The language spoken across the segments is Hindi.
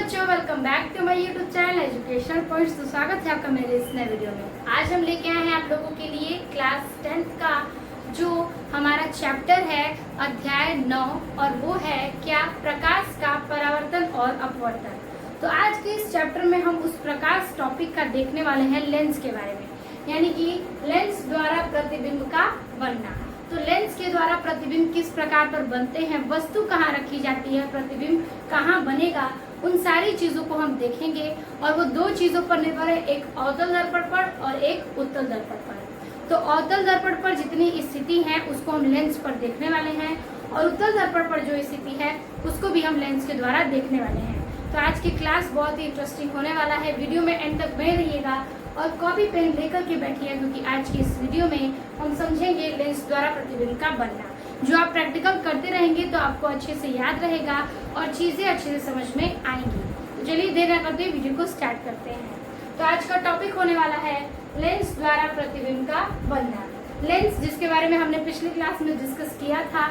बच्चों, welcome back to my YouTube channel educational points. तो स्वागत है आपका मेरे इस नए वीडियो में। आज हम लेके आए हैं आप लोगों के लिए क्लास 10th का जो हमारा चैप्टर है अध्याय 9 और वो है क्या प्रकाश का परावर्तन और अपवर्तन। तो आज के इस चैप्टर में हम उस प्रकाश टॉपिक का देखने वाले हैं लेंस के बारे में, यानी कि लेंस द्वारा प्रतिबिंब का बनना। तो लेंस के द्वारा प्रतिबिंब किस प्रकार पर बनते हैं, वस्तु कहाँ रखी जाती है, प्रतिबिंब कहाँ बनेगा, उन सारी चीजों को हम देखेंगे। और वो दो चीजों पर निर्भर है, एक अवतल दर्पण पर और एक उत्तल दर्पण पर। तो अवतल दर्पण पर जितनी स्थिति है उसको हम लेंस पर देखने वाले हैं और उत्तल दर्पण पर जो स्थिति है उसको भी हम लेंस के द्वारा देखने वाले हैं। तो आज की क्लास बहुत ही इंटरेस्टिंग होने वाला है। वीडियो में एंड तक बने रहिएगा और कॉपी पेन लेकर के बैठिए, क्योंकि आज की इस वीडियो में हम समझेंगे लेंस द्वारा प्रतिबिंब का बनना। जो आप प्रैक्टिकल करते रहेंगे तो आपको अच्छे से याद रहेगा और चीजें अच्छे से समझ में आएंगी। तो चलिए देर न करते वीडियो को स्टार्ट करते हैं। तो आज का टॉपिक होने वाला है लेंस द्वारा प्रतिबिंब का बनना। लेंस जिसके बारे में हमने पिछली क्लास में डिस्कस किया था,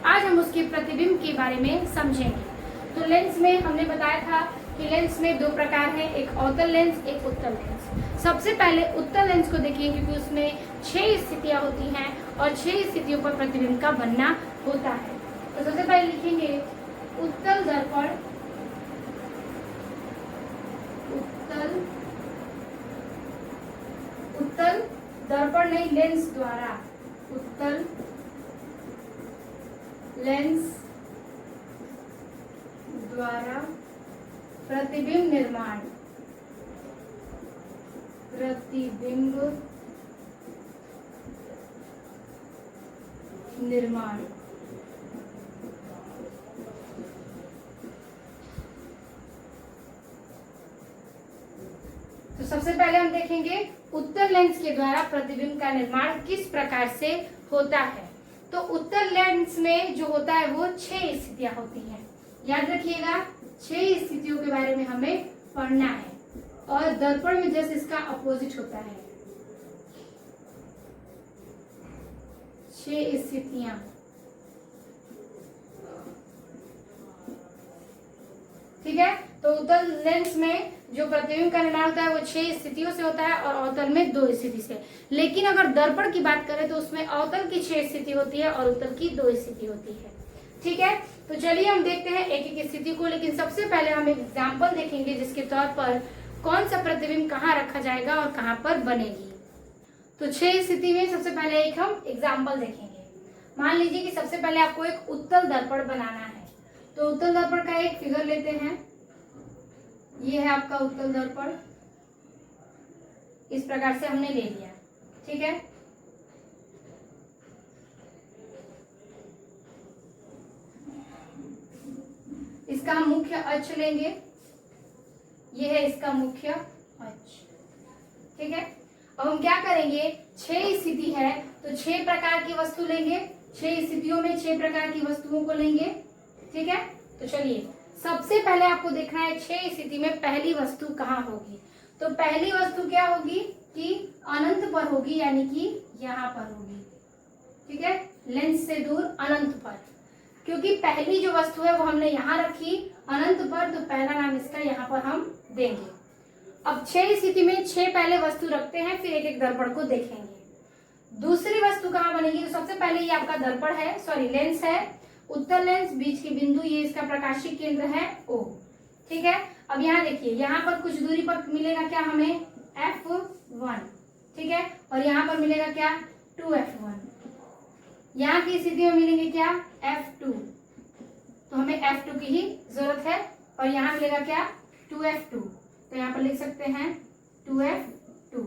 आज हम उसके प्रतिबिंब के बारे में समझेंगे। तो लेंस में हमने बताया था कि लेंस में दो प्रकार है, एक अवतल लेंस, एक उत्तल लेंस। सबसे पहले उत्तल लेंस को देखिए, क्योंकि उसमें 6 स्थितियां होती हैं और 6 स्थितियों पर प्रतिबिंब का बनना होता है। तो सबसे पहले लिखेंगे उत्तल दर्पण, उत्तल दर्पण नहीं, लेंस द्वारा, उत्तल लेंस द्वारा प्रतिबिंब निर्माण, प्रतिबिंब निर्माण। तो सबसे पहले हम देखेंगे उत्तल लेंस के द्वारा प्रतिबिंब का निर्माण किस प्रकार से होता है। तो उत्तल लेंस में जो होता है वो 6 स्थितियां होती हैं। याद रखिएगा, 6 स्थितियों के बारे में हमें पढ़ना है और दर्पण में जैसे इसका अपोजिट होता है। 6 स्थितियां, ठीक है। तो उत्तल लेंस में जो प्रतिबिंब का निर्माण होता है वो 6 स्थितियों से होता है और अवतल में 2 स्थिति से। लेकिन अगर दर्पण की बात करें तो उसमें अवतल की 6 स्थिति होती है और उत्तल की 2 स्थिति होती है, ठीक है। तो चलिए हम देखते हैं एक एक स्थिति को, लेकिन सबसे पहले हम एक एग्जाम्पल देखेंगे जिसके तौर पर कौन सा प्रतिबिंब कहाँ रखा जाएगा और कहाँ पर बनेगी। तो 6 स्थिति में सबसे पहले एक हम एग्जाम्पल देखेंगे। मान लीजिए कि सबसे पहले आपको एक उत्तल दर्पण बनाना है। तो उत्तल दर्पण का एक फिगर लेते हैं। ये है आपका उत्तल दर्पण, इस प्रकार से हमने ले लिया, ठीक है। इसका हम मुख्य अक्ष लेंगे, ये है इसका मुख्य अक्ष, ठीक है। अब हम क्या करेंगे, 6 स्थिति है तो 6 प्रकार की वस्तु लेंगे, 6 स्थितियों में 6 प्रकार की वस्तुओं को लेंगे, ठीक है। तो चलिए सबसे पहले आपको देखना है 6 स्थिति में पहली वस्तु कहाँ होगी। तो पहली वस्तु क्या होगी कि अनंत पर होगी, यानी कि यहाँ पर होगी, ठीक है, लेंस से दूर अनंत पर। क्योंकि पहली जो वस्तु है वो हमने यहाँ रखी अनंत पर, तो पहला नाम इसका यहाँ पर हम देंगे। अब 6 स्थिति में 6 पहले वस्तु रखते हैं, फिर एक एक दर्पण को देखेंगे। दूसरी वस्तु कहाँ बनेगी, तो सबसे पहले ये आपका दर्पण है, सॉरी लेंस है, उत्तल लेंस, बीच के बिंदु ये इसका प्रकाशिक केंद्र है O, ठीक है। अब यहाँ देखिए, यहाँ पर कुछ दूरी पर मिलेगा क्या हमें F1, ठीक है, और यहाँ पर मिलेगा क्या 2F1। यहाँ की स्थिति में मिलेंगे क्या F2, तो हमें F2 की ही जरूरत है, और यहाँ मिलेगा क्या 2F2, तो यहाँ पर लिख सकते हैं 2F2।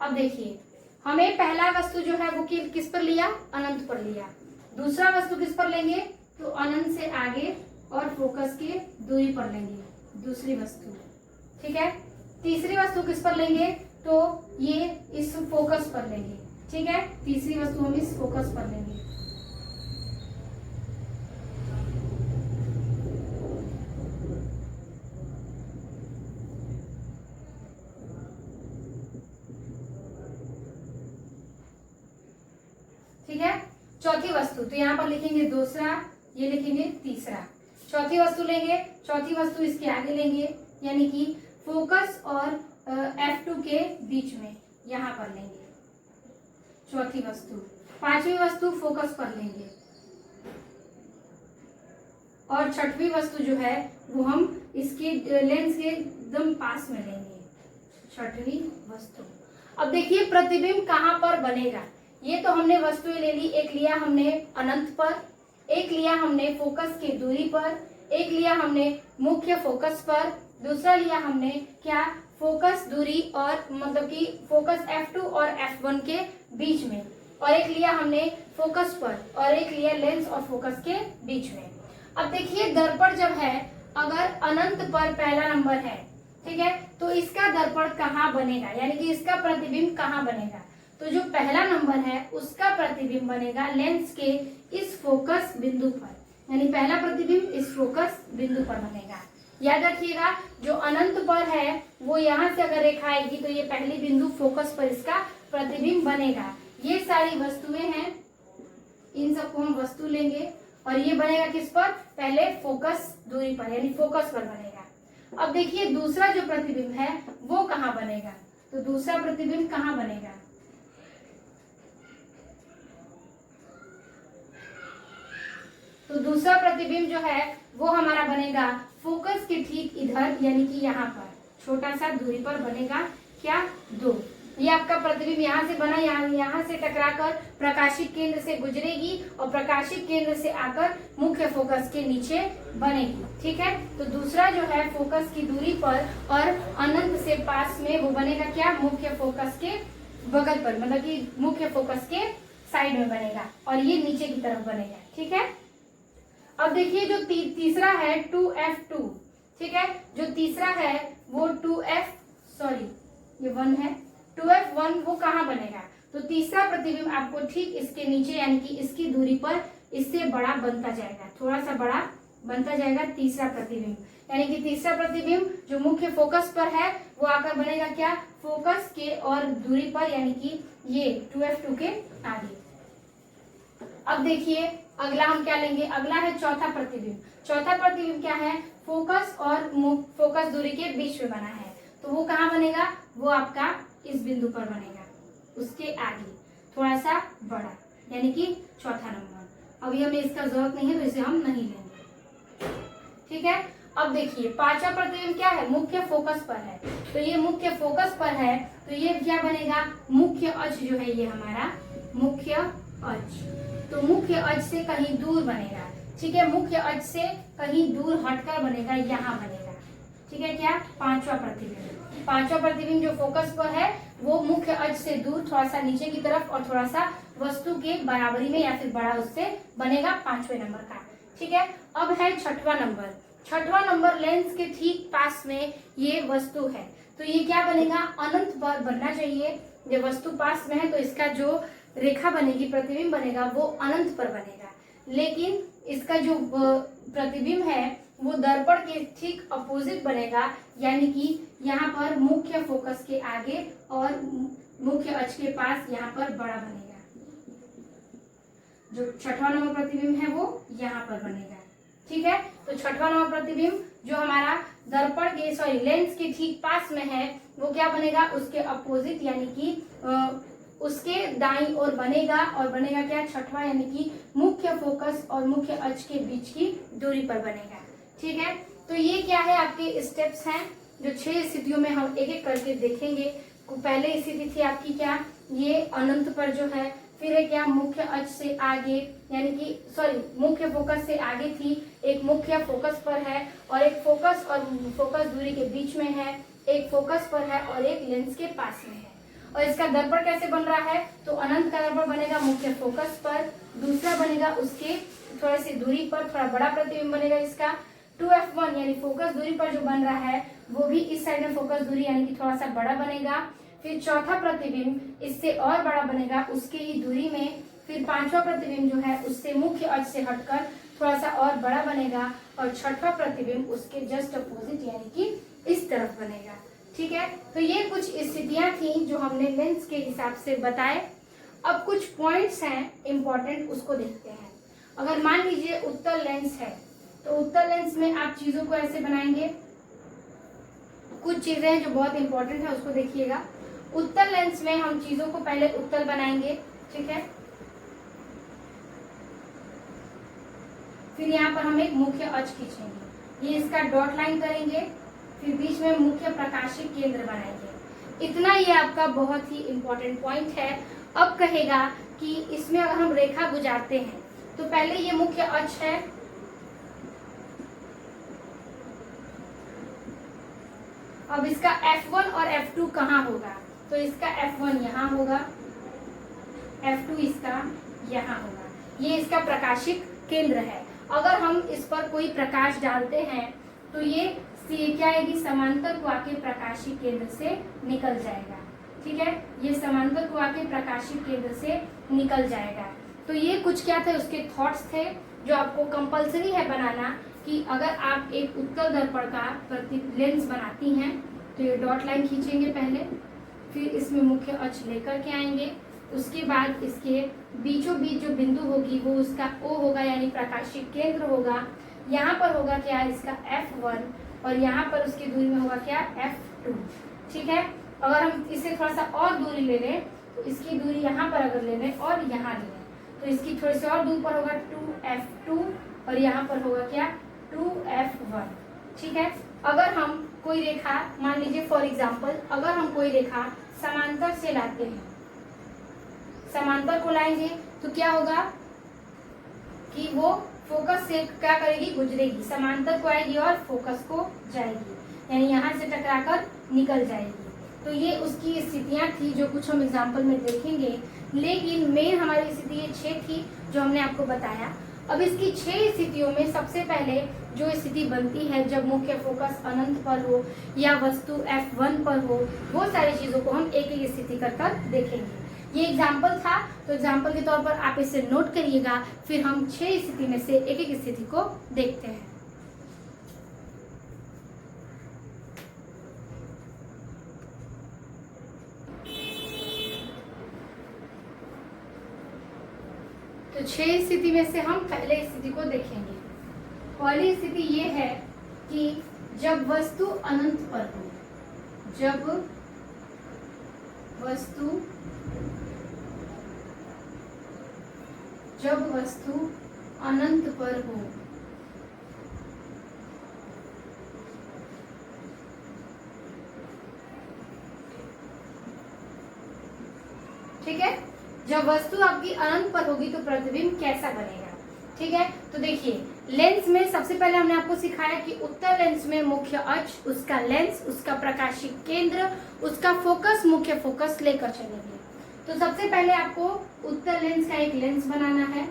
अब देखिए हमें पहला वस्तु जो है वो किस पर लिया, अनंत पर लिया। दूसरा वस्तु किस पर लेंगे, तो अनंत से आगे और फोकस के दूरी पर लेंगे दूसरी वस्तु, ठीक है। तीसरी वस्तु किस पर लेंगे, तो ये इस फोकस पर लेंगे, ठीक है। तीसरी वस्तु हम इस फोकस पर लेंगे। ठीक है। चौथी वस्तु, तो यहाँ पर लिखेंगे दूसरा, ये लिखेंगे तीसरा। चौथी वस्तु लेंगे, चौथी वस्तु इसके आगे लेंगे, यानी कि फोकस और F2 के बीच में यहाँ पर लेंगे चौथी वस्तु। पांचवी वस्तु फोकस पर लेंगे और छठवीं वस्तु जो है वो हम इसके लेंस के एकदम पास में लेंगे, छठवीं वस्तु। अब देखिए प्रतिबिंब कहाँ पर बनेगा। ये तो हमने वस्तुएं ले ली, एक लिया हमने अनंत पर, एक लिया हमने फोकस की दूरी पर, एक लिया हमने मुख्य फोकस पर, दूसरा लिया हमने क्या फोकस दूरी और मतलब कि फोकस F2 और F1 के बीच में, और एक लिया हमने फोकस पर और एक लिया लेंस और फोकस के बीच में। अब देखिए दर्पण जब है, अगर अनंत पर पहला नंबर है, ठीक है, तो इसका दर्पण कहाँ बनेगा, यानी कि इसका प्रतिबिंब कहाँ बनेगा। तो जो पहला नंबर है उसका प्रतिबिंब बनेगा लेंस के इस फोकस बिंदु पर, यानी पहला प्रतिबिंब इस फोकस बिंदु पर बनेगा। याद रखिएगा जो अनंत पर है वो यहाँ से अगर रेखा आएगी तो ये पहली बिंदु फोकस पर इसका प्रतिबिंब बनेगा। ये सारी वस्तुएं हैं, इन सबको हम वस्तु लेंगे और ये बनेगा किस पर, पहले फोकस दूरी पर, यानी फोकस पर बनेगा। अब देखिए दूसरा जो प्रतिबिंब है वो कहाँ बनेगा, तो दूसरा प्रतिबिंब कहाँ बनेगा, तो दूसरा प्रतिबिंब जो है वो हमारा बनेगा फोकस के ठीक इधर, यानी कि यहाँ पर छोटा सा दूरी पर बनेगा क्या, 2। ये आपका प्रतिबिंब यहाँ से बना, यहाँ से टकराकर प्रकाशिक केंद्र से गुजरेगी और प्रकाशिक केंद्र से आकर मुख्य फोकस के नीचे बनेगी। ठीक है, तो दूसरा जो है फोकस की दूरी पर और अनंत से पास में वो बनेगा क्या, मुख्य फोकस के बगल पर, मतलब कि मुख्य फोकस के साइड में बनेगा और ये नीचे की तरफ बनेगा। ठीक है, अब देखिए जो तीसरा है 2F2, ठीक है, जो तीसरा है वो 1 है, 2F1 वो कहाँ बनेगा, तो तीसरा प्रतिबिंब आपको ठीक इसके नीचे यानी कि इसकी दूरी पर इससे बड़ा बनता जाएगा, थोड़ा सा बड़ा बनता जाएगा तीसरा प्रतिबिंब, यानी कि तीसरा प्रतिबिंब जो मुख्य फोकस पर है वो आकर बनेगा क्या, फोकस के और दूरी पर, यानी कि ये 2F2 के आगे। अब देखिए अगला हम क्या लेंगे, अगला है चौथा प्रतिबिंब। चौथा प्रतिबिंब क्या है, फोकस और फोकस दूरी के बीच में बना है, तो वो कहाँ बनेगा, वो आपका इस बिंदु पर बनेगा, उसके आगे थोड़ा सा बड़ा, यानी कि चौथा नंबर। अभी हमें इसका जरूरत नहीं है तो इसे हम नहीं लेंगे। ठीक है, अब देखिए पांचवा प्रतिबिंब क्या है, मुख्य फोकस पर है, तो ये मुख्य फोकस पर है तो ये क्या बनेगा, मुख्य अक्ष जो है ये हमारा मुख्य अक्ष, तो मुख्य अक्ष से कहीं दूर बनेगा। ठीक है, मुख्य अक्ष से कहीं दूर हटकर बनेगा, यहाँ बनेगा। ठीक है, क्या पांचवा प्रतिबिंब, पांचवा प्रतिबिंब जो फोकस पर है वो मुख्य अक्ष से दूर थोड़ा सा नीचे की तरफ और थोड़ा सा वस्तु के बराबरी में या फिर बड़ा उससे बनेगा, पांचवें नंबर का। ठीक है, अब है छठवां नंबर। छठवां नंबर लेंस के ठीक पास में ये वस्तु है, तो ये क्या बनेगा, अनंत पर बनना चाहिए। जब वस्तु पास में है तो इसका जो रेखा बनेगी, प्रतिबिंब बनेगा वो अनंत पर बनेगा, लेकिन इसका जो प्रतिबिंब है वो दर्पण के ठीक अपोजिट बनेगा, यानी कि यहाँ पर मुख्य फोकस के आगे और मुख्य अक्ष के पास यहाँ पर बड़ा बनेगा। जो छठवां नंबर प्रतिबिंब है वो यहाँ पर बनेगा। ठीक है, तो छठवां नंबर प्रतिबिंब जो हमारा दर्पण के लेंस के ठीक पास में है वो क्या बनेगा, उसके अपोजिट, यानी कि उसके दाईं ओर बनेगा और बनेगा क्या, छठवां, यानी कि मुख्य फोकस और मुख्य अक्ष के बीच की दूरी पर बनेगा। ठीक है, तो ये क्या है, आपके स्टेप्स हैं जो 6 स्थितियों में हम एक एक करके देखेंगे। पहले स्थिति थी आपकी क्या, ये अनंत पर जो है, फिर है क्या, मुख्य अक्ष से आगे, यानी कि मुख्य फोकस से आगे थी, एक मुख्य फोकस पर है और एक फोकस और फोकस दूरी के बीच में है, एक फोकस पर है और एक लेंस के पास में है। और इसका दर्पण कैसे बन रहा है, तो अनंत का दर्पण बनेगा मुख्य फोकस पर, दूसरा बनेगा उसके थोड़ी सी दूरी पर, थोड़ा बड़ा प्रतिबिंब बनेगा इसका। 2F1 यानी फोकस दूरी पर जो बन रहा है वो भी इस साइड में फोकस दूरी यानी कि थोड़ा सा बड़ा बनेगा। फिर चौथा प्रतिबिंब इससे और बड़ा बनेगा उसके ही दूरी में। फिर पांचवा प्रतिबिंब जो है उससे मुख्य अक्ष से हटकर थोड़ा सा और बड़ा बनेगा और छठवां प्रतिबिंब उसके जस्ट अपोजिट यानी कि इस तरफ बनेगा। ठीक है, तो ये कुछ स्थितियां थी जो हमने लेंस के हिसाब से बताए। अब कुछ पॉइंट्स हैं इम्पोर्टेंट, उसको देखते हैं। अगर मान लीजिए उत्तल लेंस है, तो उत्तल लेंस में आप चीजों को ऐसे बनाएंगे। कुछ चीजें हैं जो बहुत इंपॉर्टेंट है, उसको देखिएगा। उत्तल लेंस में हम चीजों को पहले उत्तल बनाएंगे, ठीक है। फिर यहाँ पर हम एक मुख्य अक्ष खींचेंगे, ये इसका डॉट लाइन करेंगे, फिर बीच में मुख्य प्रकाशिक केंद्र बनाएंगे। इतना ये आपका बहुत ही इंपॉर्टेंट पॉइंट है। अब कहेगा कि इसमें अगर हम रेखा गुजारते हैं तो पहले ये मुख्य अक्ष है, अब इसका F1 और F2 कहाँ होगा? तो इसका F1 यहाँ होगा, F2 इसका यहाँ होगा। ये इसका प्रकाशिक केंद्र है। अगर हम इस पर कोई प्रकाश डालते हैं तो ये क्या आएगी, समांतर को आके प्रकाशिक केंद्र से निकल जाएगा, ठीक है। ये समांतर को आके प्रकाशिक केंद्र से निकल जाएगा। तो ये कुछ क्या थे, उसके थॉट्स थे जो आपको कंपलसरी है बनाना कि अगर आप एक उत्तल दर्पण का लेंस बनाती हैं तो ये डॉट लाइन खींचेंगे पहले, फिर इसमें मुख्य अक्ष लेकर के आएंगे, उसके बाद इसके बीचों बीच जो बिंदु होगी वो उसका O होगा, यानी प्रकाशिक केंद्र होगा। यहाँ पर होगा क्या, इसका F1 और यहाँ पर उसकी दूरी में होगा क्या, F2, ठीक है। अगर हम इसे थोड़ा सा और दूरी ले लें तो इसकी दूरी यहाँ पर अगर ले लें और यहाँ ले लें तो इसकी थोड़ी सी और दूर पर होगा 2F2 और यहाँ पर होगा क्या, 2F1, ठीक है। अगर हम कोई रेखा, मान लीजिए फॉर एग्जांपल, अगर हम कोई रेखा समांतर से लाते हैं, समांतर को लाएंगे तो क्या होगा कि वो फोकस से क्या करेगी, गुजरेगी, समांतर को आएगी और फोकस को जाएगी, यानी यहाँ से टकराकर निकल जाएगी। तो ये उसकी स्थितियां थी जो कुछ हम एग्जाम्पल में देखेंगे, लेकिन मेन हमारी स्थिति ये 6 थी जो हमने आपको बताया। अब इसकी 6 स्थितियों में सबसे पहले जो स्थिति बनती है जब मुख्य फोकस अनंत पर हो या वस्तु F1 पर हो, वो सारी चीजों को हम एक एक स्थिति कर देखेंगे। ये एग्जाम्पल था, तो एग्जाम्पल के तौर पर आप इसे नोट करिएगा, फिर हम 6 स्थिति में से एक एक स्थिति को देखते हैं। तो 6 स्थिति में से हम पहले स्थिति को देखेंगे। पहली स्थिति ये है कि जब वस्तु अनंत पर हो, जब वस्तु अनंत पर हो, ठीक है। जब वस्तु आपकी अनंत पर होगी तो प्रतिबिंब कैसा बनेगा, ठीक है। तो देखिए, लेंस में सबसे पहले हमने आपको सिखाया कि उत्तल लेंस में मुख्य अक्ष, उसका लेंस, उसका प्रकाशिक केंद्र, उसका फोकस, मुख्य फोकस लेकर चलेंगे। तो सबसे पहले आपको उत्तल लेंस का एक लेंस बनाना है,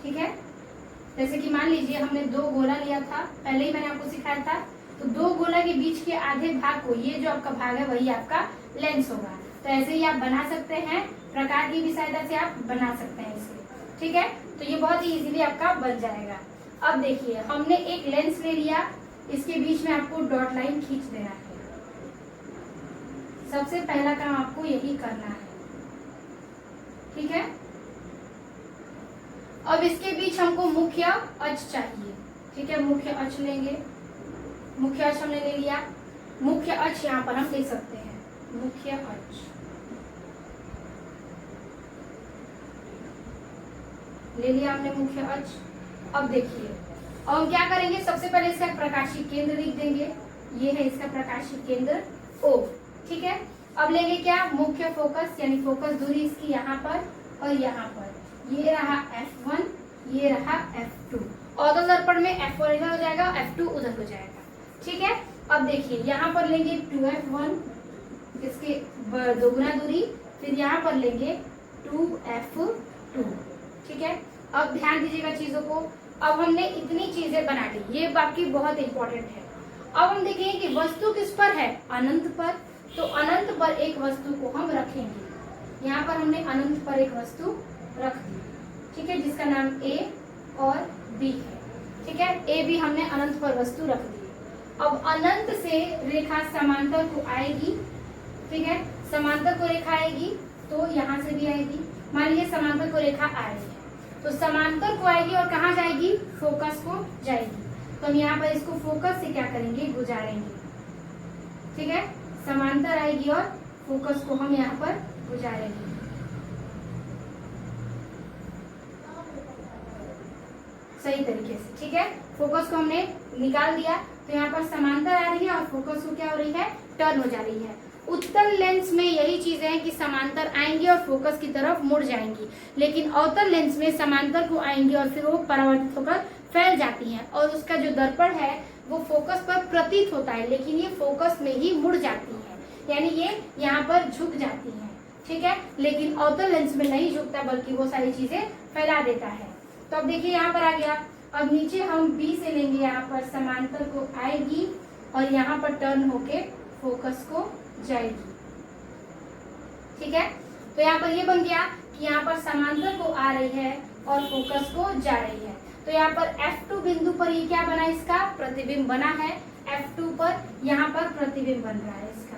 ठीक है। जैसे कि मान लीजिए हमने 2 गोला लिया था, पहले ही मैंने आपको सिखाया था। तो 2 गोला के बीच के आधे भाग को, ये जो आपका भाग है वही आपका लेंस होगा। तो ऐसे ही आप बना सकते हैं, प्रकार की भी सहायता से आप बना सकते हैं इसे, ठीक है। तो ये बहुत ही इजीली आपका बन जाएगा। अब देखिए, हमने एक लेंस ले लिया, इसके बीच में आपको डॉट लाइन खींच देना है। सबसे पहला काम आपको यही करना है, ठीक है। अब इसके बीच हमको मुख्य अक्ष चाहिए, ठीक है। मुख्य अक्ष लेंगे, मुख्य अक्ष हमने ले लिया। मुख्य अक्ष यहाँ पर हम ले सकते हैं, मुख्य अक्ष ले लिया हमने, मुख्य अक्ष। अब देखिए, अब हम क्या करेंगे, सबसे पहले इसका प्रकाशिक केंद्र लिख देंगे, ये है इसका प्रकाशिक केंद्र O, ठीक है। अब लेंगे क्या, मुख्य फोकस, यानी फोकस दूरी इसकी यहाँ पर और यहाँ पर, ये रहा F1, ये रहा F2। और दर्पण में F1 इधर हो जाएगा, F2 उधर हो जाएगा, ठीक है। अब देखिए, यहाँ पर लेंगे 2F1, इसके दोगुना दूरी, फिर यहाँ पर लेंगे 2F2, ठीक है। अब ध्यान दीजिएगा चीजों को। अब हमने इतनी चीजें बना ली, ये आपकी बहुत इंपॉर्टेंट है। अब हम देखेंगे कि वस्तु किस पर है, अनंत पर। तो अनंत पर एक वस्तु को हम रखेंगे, यहाँ पर हमने अनंत पर एक वस्तु रख दी, ठीक है, जिसका नाम A और B है, ठीक है। A B हमने अनंत पर वस्तु रख दी। अब अनंत से रेखा समांतर को आएगी, ठीक है। समांतर को रेखा आएगी तो यहाँ से भी आएगी। मान लीजिए समांतर को रेखा आ रही है, तो समांतर को आएगी और कहाँ जाएगी, फोकस को जाएगी। तो हम यहाँ पर इसको फोकस से क्या करेंगे, गुजारेंगे। ठीक है, समांतर आएगी और फोकस को हम यहाँ पर गुजारेंगे। सही तरीके से। ठीक है, फोकस को हमने निकाल दिया, तो यहाँ पर समांतर आ रही है और फोकस को क्या हो रही है, टर्न हो जा रही है। उत्तल लेंस में यही चीजें हैं कि समांतर आएंगी और फोकस की तरफ मुड़ जाएंगी, लेकिन अवतल लेंस में समांतर को आएंगी और फिर वो परावर्तित होकर फैल जाती हैं और उसका जो दर्पण है वो फोकस पर प्रतीत होता है, लेकिन ये फोकस में ही मुड़ जाती है, यानी ये यहाँ पर झुक जाती हैं। ठीक है, लेकिन अवतल लेंस में नहीं झुकता बल्कि वो सारी चीजें फैला देता है। तो अब देखिए यहाँ पर आ गया। अब नीचे हम बी से लेंगे, यहाँ पर समांतर को आएगी और यहाँ पर टर्न होके फोकस को जाएगी। ठीक है, तो यहाँ पर ये बन गया कि यहाँ पर समांतर को आ रही है और फोकस को जा रही है। तो यहाँ पर F2 बिंदु पर ये क्या बना, इसका प्रतिबिंब बना है। F2 पर यहाँ पर प्रतिबिंब बन रहा है, इसका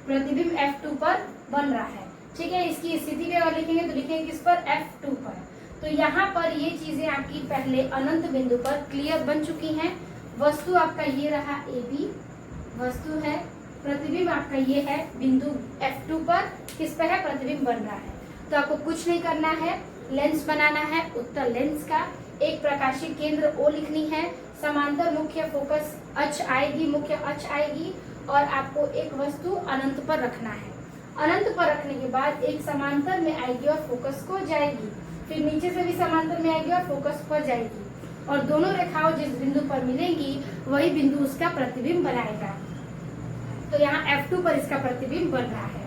प्रतिबिंब F2 पर बन रहा है। ठीक है, इसकी स्थिति भी अगर लिखेंगे तो लिखेंगे किस पर, F2 पर। तो यहाँ पर ये चीजें आपकी पहले अनंत बिंदु पर क्लियर बन चुकी हैं। वस्तु आपका ये रहा AB, वस्तु है, प्रतिबिंब आपका ये है बिंदु F2 पर, किस पर है, प्रतिबिंब बन रहा है। तो आपको कुछ नहीं करना है, लेंस बनाना है उत्तल लेंस का, एक प्रकाशीय केंद्र O लिखनी है, समांतर मुख्य फोकस अक्ष आएगी, मुख्य अक्ष आएगी और आपको एक वस्तु अनंत पर रखना है। अनंत पर रखने के बाद एक समांतर में आएगी और फोकस को जाएगी, फिर नीचे से भी समांतर में आएगी और फोकस पर जाएगी और दोनों रेखाओं जिस बिंदु पर मिलेंगी वही बिंदु उसका प्रतिबिंब बनाएगा। तो यहाँ F2 पर इसका प्रतिबिंब बन रहा है।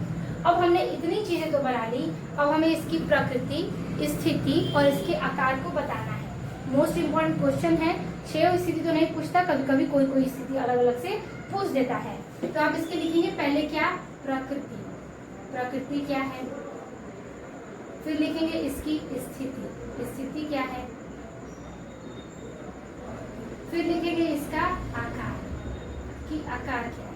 अब हमने इतनी चीजें तो बना ली, अब हमें इसकी प्रकृति, स्थिति और इसके आकार को बताना है। मोस्ट इम्पोर्टेंट क्वेश्चन है। 6 स्थिति तो नहीं पूछता, कभी कभी कोई कोई स्थिति अलग अलग से पूछ देता है। तो आप इसके लिखेंगे पहले क्या, प्रकृति, प्रकृति क्या है, फिर लिखेंगे इसकी स्थिति, स्थिति क्या है, फिर लिखेंगे इसका आकार, कि आकार क्या है।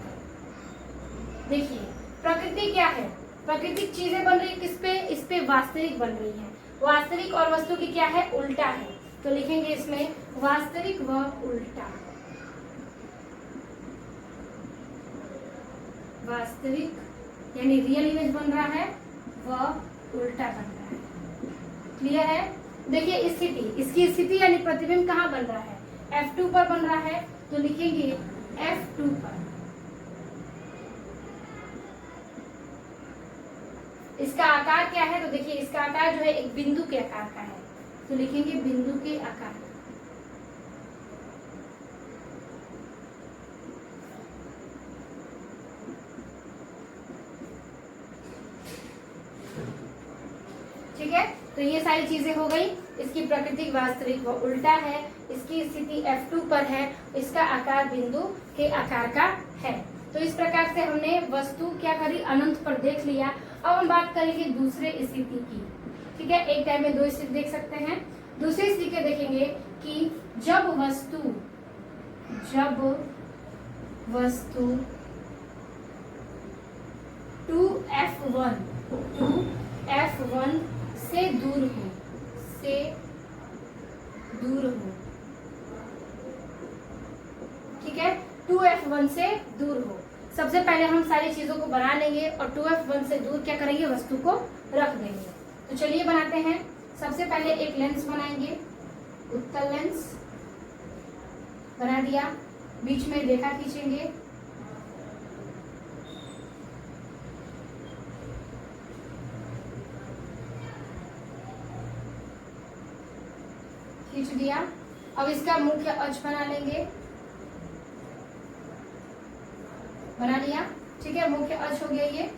देखिए प्रकृति क्या है, प्राकृतिक चीजें बन रही किस पे, इस पे वास्तविक बन रही है। वास्तविक और वस्तु की क्या है, उल्टा है, तो लिखेंगे इसमें वास्तविक व उल्टा। वास्तविक यानी रियल इमेज बन रहा है, व उल्टा बन रहा है। क्लियर है। देखिए स्थिति, इसकी स्थिति यानी प्रतिबिंब कहाँ बन रहा है, F2 पर बन रहा है, तो लिखेंगे F2 पर। इसका आकार क्या है, तो देखिए इसका आकार जो है एक बिंदु के आकार का है, तो लिखेंगे बिंदु के आकार। ठीक है, तो ये सारी चीजें हो गई। इसकी प्रकृति वास्तविक व उल्टा है, इसकी स्थिति F2 पर है, इसका आकार बिंदु के आकार का है। तो इस प्रकार से हमने वस्तु क्या करी, अनंत पर देख लिया। अब हम बात करेंगे दूसरे स्थिति की। ठीक है, एक टाइम में 2 स्थिति देख सकते हैं। दूसरी स्थिति के देखेंगे कि जब वस्तु 2F1 से दूर हो, ठीक है, 2F1 से दूर हो। सबसे पहले हम सारी चीजों को बना लेंगे और 2F1 से दूर क्या करेंगे, वस्तु को रख देंगे। तो चलिए बनाते हैं। सबसे पहले एक लेंस बनाएंगे, उत्तल लेंस बना दिया, बीच में रेखा खींचेंगे, खींच दिया। अब इसका मुख्य अक्ष बना लेंगे, बना लिया। ठीक है, मुख्य अक्ष हो गया ये।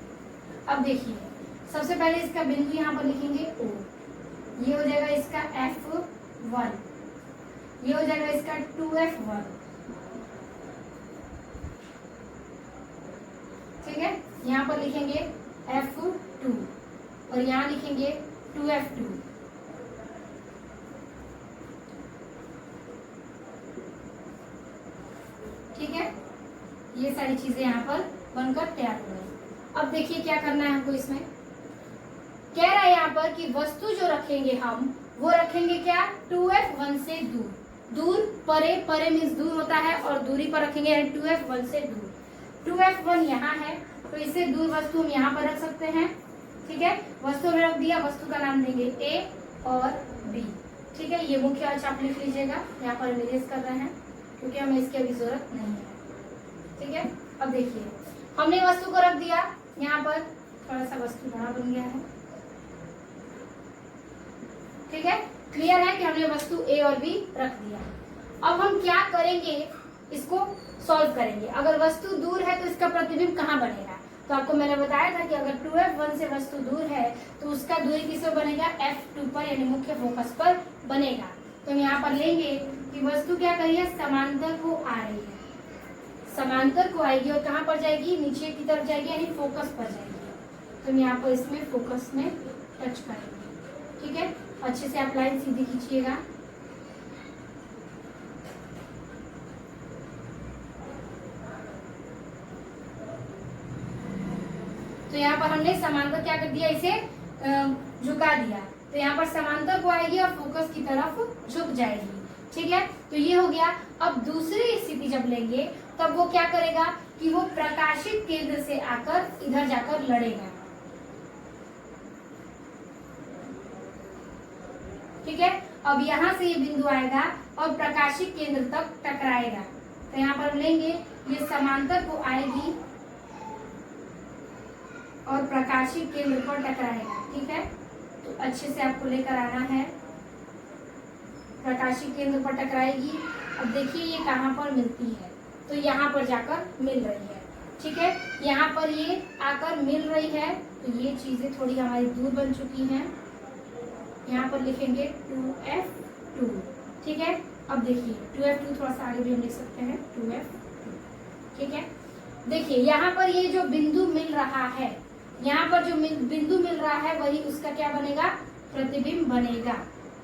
अब देखिए सबसे पहले इसका बिंदु यहाँ पर लिखेंगे O, ये हो जाएगा इसका F1, ये हो जाएगा इसका 2F1। ठीक है, यहाँ पर लिखेंगे F2 और यहाँ लिखेंगे 2F2। ठीक है, ये सारी चीजें यहाँ पर बनकर तैयार हो गई। अब देखिए क्या करना है हमको इसमें। कह रहा है यहाँ पर कि वस्तु जो रखेंगे हम वो रखेंगे क्या, 2f1 से दूर। दूर, परे, परे मीन्स दूर होता है, और दूरी पर रखेंगे यानी 2f1 से दूर। 2f1 यहाँ है तो इससे दूर वस्तु हम यहाँ पर रख सकते हैं। ठीक है, वस्तु में रख दिया, वस्तु का नाम देंगे ए और बी। ठीक है, ये मुख्य अक्ष आप लिख लीजिएगा, यहाँ पर इरेज कर रहे हैं क्योंकि हमें इसकी अभी जरूरत नहीं है। ठीक है, अब देखिए हमने वस्तु को रख दिया, यहाँ पर थोड़ा सा वस्तु बड़ा बन गया है। ठीक है, क्लियर है कि हमने वस्तु ए और बी रख दिया। अब हम क्या करेंगे, इसको सॉल्व करेंगे। अगर वस्तु दूर है तो इसका प्रतिबिंब कहाँ बनेगा, तो आपको मैंने बताया था कि अगर 2f1 से वस्तु दूर है तो उसका दूरी किस पर बनेगा, f2 पर यानी मुख्य फोकस पर बनेगा। तो हम यहाँ पर लेंगे कि वस्तु क्या कर रही है, समांतर को आ रही है, समांतर को आएगी और कहाँ पर जाएगी, नीचे की तरफ जाएगी यानी फोकस पर जाएगी। तो हम यहाँ पर इसमें फोकस में टच करेंगे। ठीक है, अच्छे से आप लाइन सीधी खींचिएगा। तो यहाँ पर हमने समांतर क्या कर दिया, इसे झुका दिया, तो यहाँ पर समांतर को आएगी और फोकस की तरफ झुक जाएगी। ठीक है, तो ये हो गया। अब दूसरी स्थिति जब लेंगे तब वो क्या करेगा कि वो प्रकाशित केंद्र से आकर इधर जाकर लड़ेगा। ठीक है, अब यहाँ से ये बिंदु आएगा और प्रकाशित केंद्र तक टकराएगा। तो यहाँ पर हम लेंगे, ये समांतर को आएगी और प्रकाशित केंद्र पर टकराएगा। ठीक है, तो अच्छे से आपको लेकर आना है, प्रकाशित केंद्र पर टकराएगी। अब देखिए ये कहाँ पर मिलती है, तो यहाँ पर जाकर मिल रही है। ठीक है, यहाँ पर ये आकर मिल रही है, तो ये चीजें थोड़ी हमारी दूर बन चुकी हैं। यहाँ पर लिखेंगे 2f2। ठीक है, अब देखिए 2f2 थोड़ा सा आगे भी हम लिख सकते हैं 2f2। ठीक है, देखिए यहाँ पर ये जो बिंदु मिल रहा है, यहाँ पर जो बिंदु मिल रहा है वही उसका क्या बनेगा, प्रतिबिंब बनेगा।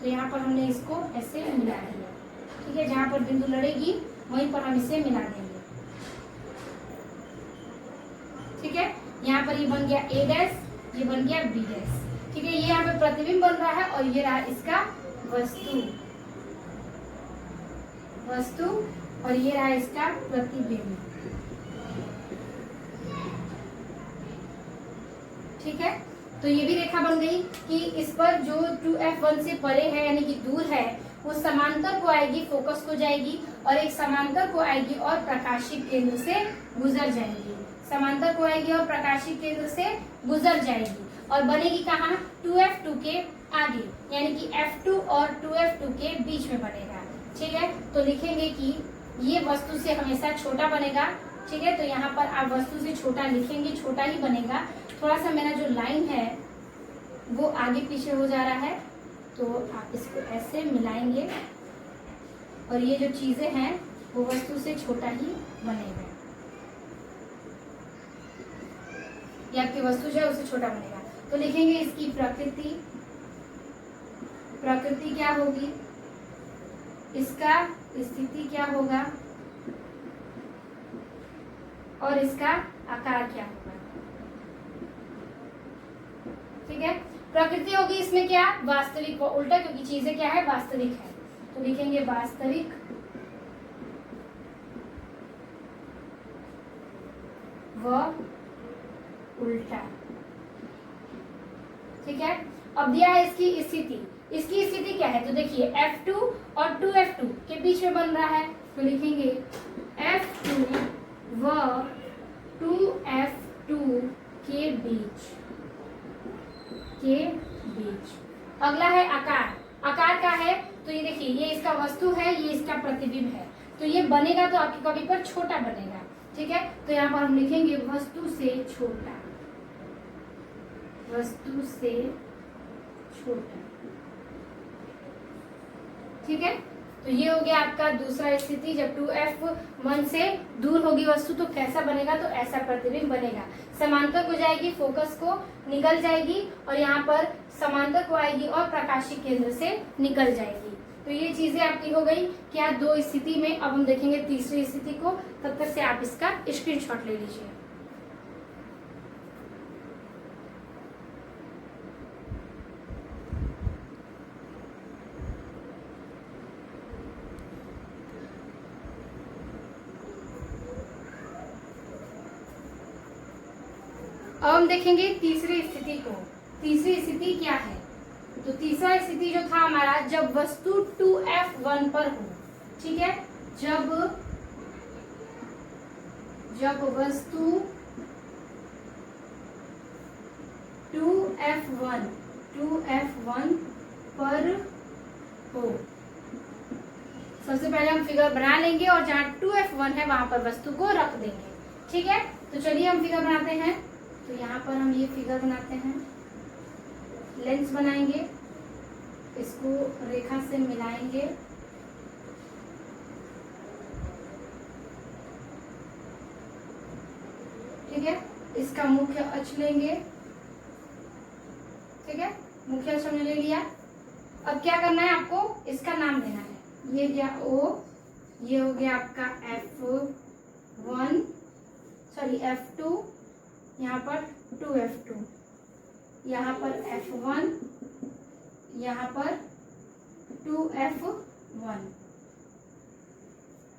तो यहाँ पर हमने इसको ऐसे मिला दिया। ठीक है, जहाँ पर बिंदु लड़ेगी वहीं पर हम इसे मिला देंगे। ठीक है, यहाँ पर ये बन गया a', ये बन गया b'। ठीक है, ये यहाँ पे प्रतिबिंब बन रहा है और ये रहा इसका वस्तु, वस्तु, और ये रहा इसका प्रतिबिंब। ठीक है, तो ये भी रेखा बन गई कि इस पर जो 2f1 से परे है यानी कि दूर है, वो समांतर को आएगी, फोकस को जाएगी, और एक समांतर को आएगी और प्रकाशित केंद्र से गुजर जाएगी। समांतर को आएगी और प्रकाशित केंद्र से गुजर जाएगी और बनेगी कहाँ, 2f2 के आगे, यानी कि f2 और 2f2 के बीच में बनेगा। ठीक है, तो लिखेंगे कि ये वस्तु से हमेशा छोटा बनेगा। ठीक है, तो यहाँ पर आप वस्तु से छोटा लिखेंगे, छोटा ही बनेगा। थोड़ा सा मेरा जो लाइन है वो आगे पीछे हो जा रहा है, तो आप इसको ऐसे मिलाएंगे और ये जो चीजें हैं वो वस्तु से छोटा ही बनेगा। ये आपकी वस्तु जो है उससे छोटा बनेगा। तो लिखेंगे इसकी प्रकृति, प्रकृति क्या होगी, इसका स्थिति क्या होगा और इसका आकार क्या होगा। ठीक है, प्रकृति होगी इसमें क्या, वास्तविक व उल्टा, क्योंकि चीजें क्या है, वास्तविक है। तो लिखेंगे वास्तविक व उल्टा। ठीक है, अब दिया है इसकी स्थिति, इसकी स्थिति क्या है, तो देखिए f2 और 2f2 के बीच में बन रहा है, तो लिखेंगे f2 व 2f2 के बीच, के बीच। अगला है आकार, आकार का है, तो ये देखिए ये इसका वस्तु है, ये इसका प्रतिबिंब है, तो ये बनेगा तो आपकी कॉपी पर छोटा बनेगा। ठीक है, तो यहाँ पर हम लिखेंगे वस्तु से छोटा, वस्तु से छोटा। ठीक है, तो ये हो गया आपका दूसरा स्थिति। जब 2f1 से दूर होगी वस्तु तो कैसा बनेगा, तो ऐसा प्रतिबिंब बनेगा। समांतर को जाएगी, फोकस को निकल जाएगी और यहाँ पर समांतर को आएगी और प्रकाशित केंद्र से निकल जाएगी। तो ये चीजें आपकी हो गई क्या, दो स्थिति में। अब हम देखेंगे तीसरी स्थिति को, तब तक से आप इसका स्क्रीनशॉट ले लीजिए। अब हम देखेंगे तीसरी स्थिति को। तीसरी स्थिति क्या है? तो तीसरा स्थिति जो था हमारा, जब वस्तु 2f1 पर हो। ठीक है, जब वस्तु 2f1 पर हो। सबसे पहले हम फिगर बना लेंगे और जहाँ 2f1 है वहां पर वस्तु को रख देंगे। ठीक है, तो चलिए हम फिगर बनाते हैं। तो यहाँ पर हम ये फिगर बनाते हैं, लेंस बनाएंगे, इसको रेखा से मिलाएंगे। ठीक है, इसका मुख्य अक्ष लेंगे। ठीक है, मुख्य अक्ष हमने ले लिया। अब क्या करना है आपको? इसका नाम देना है। ये गया O, ये हो गया आपका F1, सॉरी F2, यहाँ पर 2F2, यहाँ पर F1, यहाँ पर 2F1।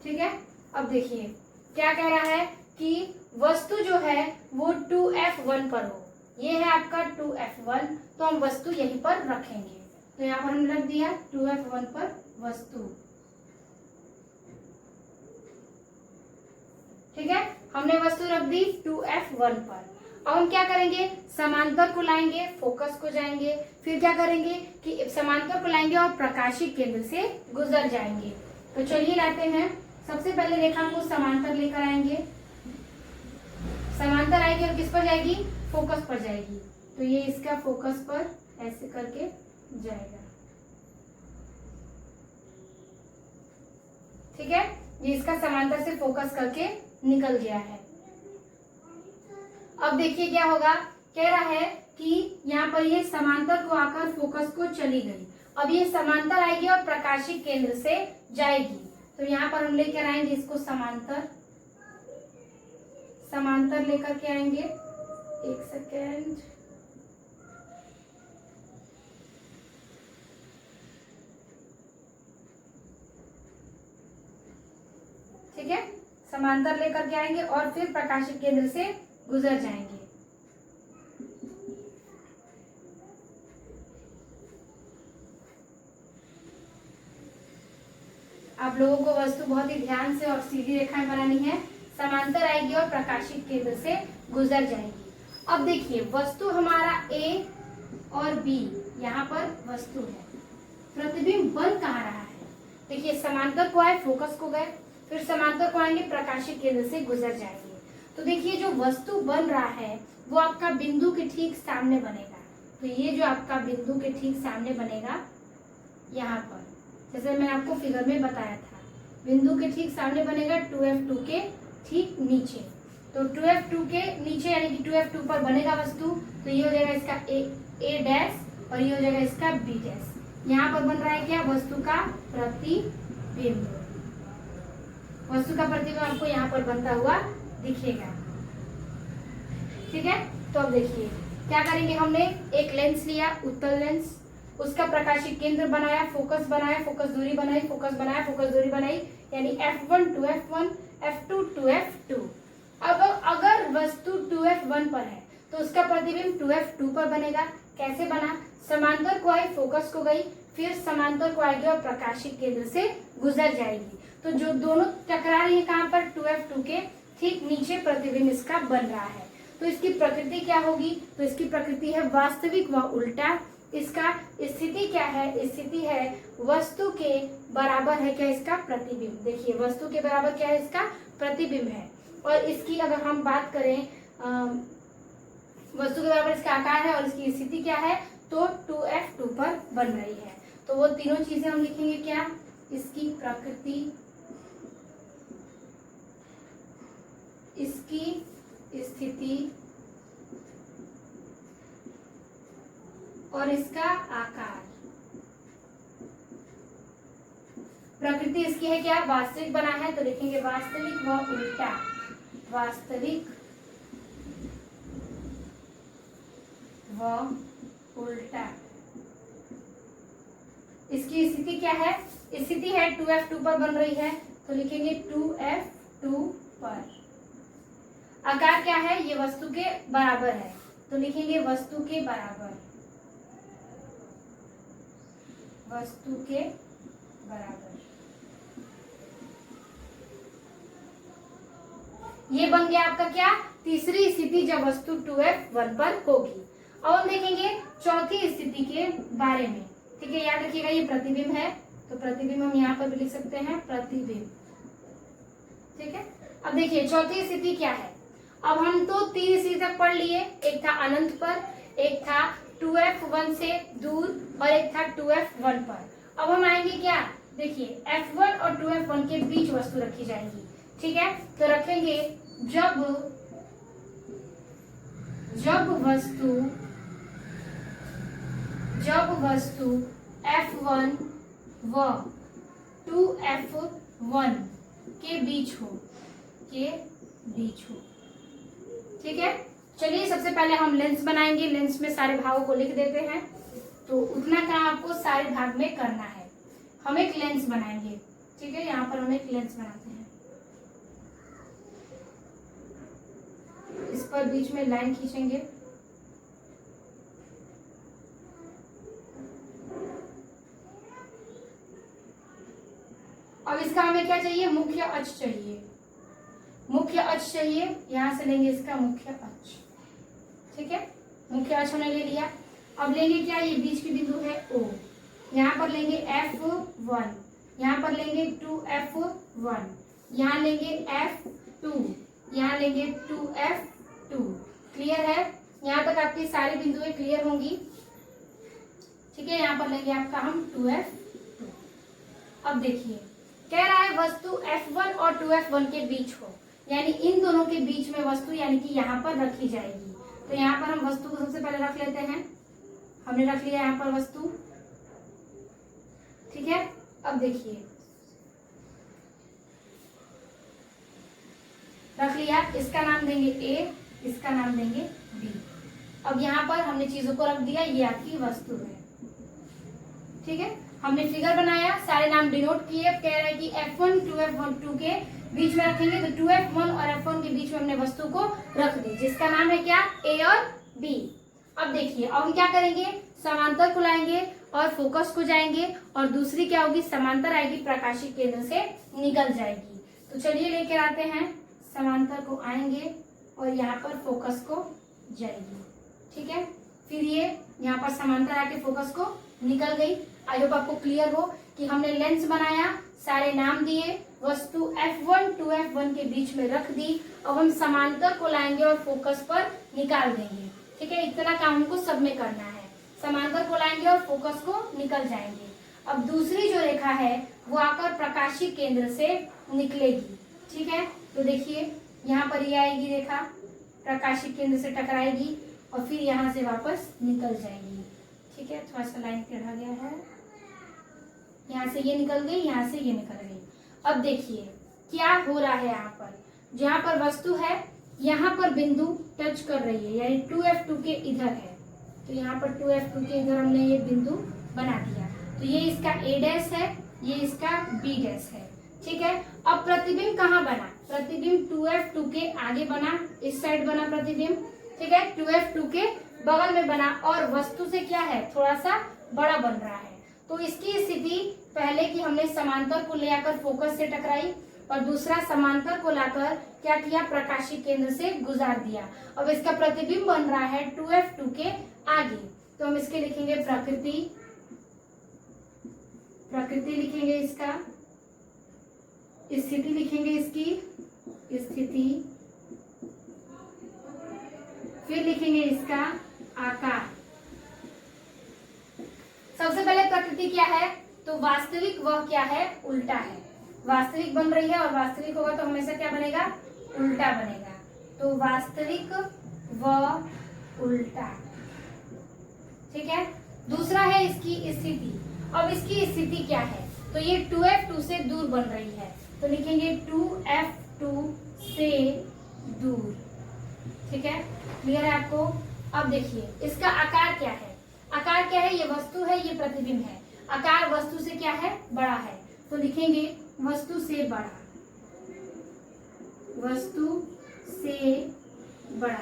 ठीक है, अब देखिए क्या कह रहा है कि वस्तु जो है वो 2F1 पर हो। ये है आपका 2F1, तो हम वस्तु यहीं पर रखेंगे। तो यहाँ पर हमने रख दिया 2F1 पर वस्तु। ठीक है, हमने वस्तु रख दी 2F1 पर। अब हम क्या करेंगे? समांतर को लाएंगे, फोकस को जाएंगे, फिर क्या करेंगे कि समांतर को लाएंगे और प्रकाशिक केंद्र से गुजर जाएंगे। तो चलिए लाते हैं। सबसे पहले रेखा को समांतर लेकर आएंगे, समांतर आएगी और किस पर जाएगी? फोकस पर जाएगी। तो ये इसका फोकस पर ऐसे करके जाएगा। ठीक है, ये इसका समांतर से फोकस करके निकल गया है। अब देखिए क्या होगा, कह रहा है कि यहाँ पर ये समांतर को आकर फोकस को चली गई। अब ये समांतर आएगी और प्रकाशिक केंद्र से जाएगी। तो यहाँ पर हम लेकर आएंगे इसको समांतर लेकर के आएंगे। एक सेकेंड, ठीक है, समांतर लेकर के आएंगे और फिर प्रकाशिक केंद्र से गुजर जाएंगे। आप लोगों को वस्तु बहुत ही ध्यान से और सीधी रेखाएं बनानी है। समांतर आएगी और प्रकाशिक केंद्र से गुजर जाएगी। अब देखिए वस्तु हमारा A और B, यहाँ पर वस्तु है, प्रतिबिंब बन कहाँ रहा है? देखिए समांतर को आए, फोकस को गए, फिर समांतर को आएंगे, प्रकाशिक केंद्र से गुजर जाएंगे। तो देखिए जो वस्तु बन रहा है वो आपका बिंदु के ठीक सामने बनेगा। तो ये जो आपका बिंदु के ठीक सामने बनेगा, यहाँ पर जैसे मैंने आपको फिगर में बताया था, बिंदु के ठीक सामने बनेगा 2F2 के ठीक नीचे। तो 2F2 के नीचे यानी कि 2F2 पर बनेगा वस्तु। तो ये हो जाएगा इसका A डैश और ये हो जाएगा इसका B डैश। यहाँ पर बन रहा है क्या? वस्तु का प्रतिबिंब। वस्तु का प्रतिबिंब आपको यहाँ पर बनता हुआ दिखेगा। ठीक है, तो अब देखिए क्या करेंगे। हमने एक लेंस लिया, उत्तल लेंस, उसका प्रकाशिक केंद्र बनाया, फोकस बनाया, फोकस दूरी बनाई, फोकस बनाया, फोकस दूरी बनाई, यानी F1 2F1, F2 2F2। अब अगर वस्तु 2F1 पर है तो उसका प्रतिबिंब 2F2 पर बनेगा। कैसे बना? समांतर को आई, फोकस को गई, फिर समांतर को आएगी और प्रकाशिक केंद्र से गुजर जाएगी। तो जो दोनों टकरा रही है कहाँ पर? 2F2 के ठीक नीचे प्रतिबिंब इसका बन रहा है। तो इसकी प्रकृति क्या होगी? तो इसकी प्रकृति है वास्तविक व उल्टा। इसका स्थिति क्या है? स्थिति है वस्तु के बराबर है क्या इसका प्रतिबिंब। देखिए वस्तु के बराबर क्या है? इसका प्रतिबिंब है। और इसकी अगर हम बात करें, वस्तु के बराबर इसका आकार है और इसकी स्थिति क्या है? तो 2F2 पर बन रही है। तो वो तीनों चीजें हम लिखेंगे क्या? इसकी प्रकृति, इसकी स्थिति और इसका आकार। प्रकृति इसकी है क्या? वास्तविक बना है, तो लिखेंगे वास्तविक व उल्टा। वास्तविक व उल्टा। इसकी स्थिति क्या है? स्थिति है 2F2 पर बन रही है, तो लिखेंगे 2F2 पर। आकार क्या है, ये वस्तु के बराबर है, तो लिखेंगे वस्तु के बराबर, वस्तु के बराबर। ये बन गया आपका क्या, तीसरी स्थिति जब वस्तु 2f1 पर होगी। अब हम देखेंगे चौथी स्थिति के बारे में। ठीक है, याद रखिएगा ये प्रतिबिंब है, तो प्रतिबिंब हम यहाँ पर भी लिख सकते हैं प्रतिबिंब। ठीक है, अब देखिए चौथी स्थिति क्या है। अब हम तो 3 स्थिति तक पढ़ लिए, एक था अनंत पर, एक था 2f1 से दूर और एक था 2f1 पर। अब हम आएंगे क्या, देखिए f1 और 2f1 के बीच वस्तु रखी जाएगी। ठीक है, तो रखेंगे जब वस्तु f1 व 2f1 के बीच हो, ठीक है। चलिए सबसे पहले हम लेंस बनाएंगे, लेंस में सारे भागों को लिख देते हैं, तो उतना काम आपको सारे भाग में करना है। हम एक लेंस बनाएंगे, ठीक है, यहाँ पर हम एक लेंस बनाते हैं, इस पर बीच में लाइन खींचेंगे, अब इसका हमें क्या चाहिए, मुख्य अक्ष चाहिए, मुख्य अक्ष चाहिए, यहां से लेंगे इसका मुख्य अक्ष। ठीक है, मुख्य अक्ष हमने ले लिया। अब लेंगे क्या, ये बीच की बिंदु है O, यहाँ पर लेंगे F1, यहाँ पर लेंगे 2F1, यहाँ लेंगे F2, यहाँ लेंगे 2F2। क्लियर है, यहाँ तक आपकी सारी बिंदुएं क्लियर होंगी। ठीक है, यहाँ पर लेंगे आपका हम 2F2। अब देखिए कह रहा है वस्तु F1 और 2F1 के बीच हो, यानी इन दोनों के बीच में वस्तु यानी कि यहाँ पर रखी जाएगी। तो यहाँ पर हम वस्तु को सबसे पहले रख लेते हैं, हमने रख लिया यहाँ पर वस्तु। ठीक है, अब देखिए रख लिया, इसका नाम देंगे A, इसका नाम देंगे B। अब यहाँ पर हमने चीजों को रख दिया, ये आपकी वस्तु है। ठीक है, हमने फिगर बनाया, सारे नाम डिनोट किए। कह रहा है कि F1 2F1 के बीच में रखेंगे, तो 2F1 और F1 के बीच में हमने वस्तु को रख दी, जिसका नाम है क्या, A और B। अब देखिए अब हम क्या करेंगे, समांतर को लाएंगे और फोकस को जाएंगे, और दूसरी क्या होगी, समांतर आएगी, प्रकाशिक केंद्र से निकल जाएगी। तो चलिए लेकर आते हैं, समांतर को आएंगे और यहाँ पर फोकस को जाएगी। ठीक है, फिर ये यहाँ पर समांतर आके फोकस को निकल गई। आई होप आपको क्लियर हो कि हमने लेंस बनाया, सारे नाम दिए, वस्तु F1 2F1 के बीच में रख दी। अब हम समांतर को लाएंगे और फोकस पर निकाल देंगे। ठीक है, इतना काम हमको सब में करना है, समांतर को लाएंगे और फोकस को निकल जाएंगे। अब दूसरी जो रेखा है वो आकर प्रकाशिक केंद्र से निकलेगी। ठीक है, तो देखिए यहाँ पर ये आएगी रेखा, प्रकाशिक केंद्र से टकराएगी और फिर यहाँ से वापस निकल जाएगी। ठीक है, थोड़ा सा लाइन टेढ़ा गया है, यहाँ से ये निकल गई, यहाँ से ये निकल गई। अब देखिए क्या हो रहा है, यहाँ पर जहाँ पर वस्तु है यहाँ पर बिंदु टच कर रही है, यानी 2F2 के इधर है, तो यहाँ पर 2F2 के इधर हमने ये बिंदु बना दिया। तो ये इसका A' है, ये इसका B' है। ठीक है, अब प्रतिबिंब कहाँ बना, प्रतिबिंब 2F2 के आगे बना, इस साइड बना प्रतिबिंब। ठीक है, 2F2 के बगल में बना और वस्तु से क्या है, थोड़ा सा बड़ा बन रहा है। तो इसकी स्थिति पहले की हमने समांतर को ले आकर फोकस से टकराई, और दूसरा समांतर को लाकर क्या किया, प्रकाशिक केंद्र से गुजार दिया। अब इसका प्रतिबिंब बन रहा है 2F2 के आगे, तो हम इसके लिखेंगे प्रकृति, प्रकृति लिखेंगे, इसका स्थिति लिखेंगे, इसकी स्थिति, फिर लिखेंगे इसका आकार। सबसे पहले प्रकृति क्या है, तो वास्तविक वह क्या है, उल्टा है, वास्तविक बन रही है, और वास्तविक होगा तो हमेशा क्या बनेगा, उल्टा बनेगा। तो वास्तविक व उल्टा। ठीक है, दूसरा है इसकी स्थिति। अब इसकी स्थिति क्या है, तो ये 2F2 से दूर बन रही है, तो लिखेंगे 2F2 से दूर। ठीक है, क्लियर है आपको। अब देखिए इसका आकार क्या है, आकार क्या है, ये वस्तु है, ये प्रतिबिंब है, आकार वस्तु से क्या है, बड़ा है, तो लिखेंगे वस्तु से बड़ा, वस्तु से बड़ा।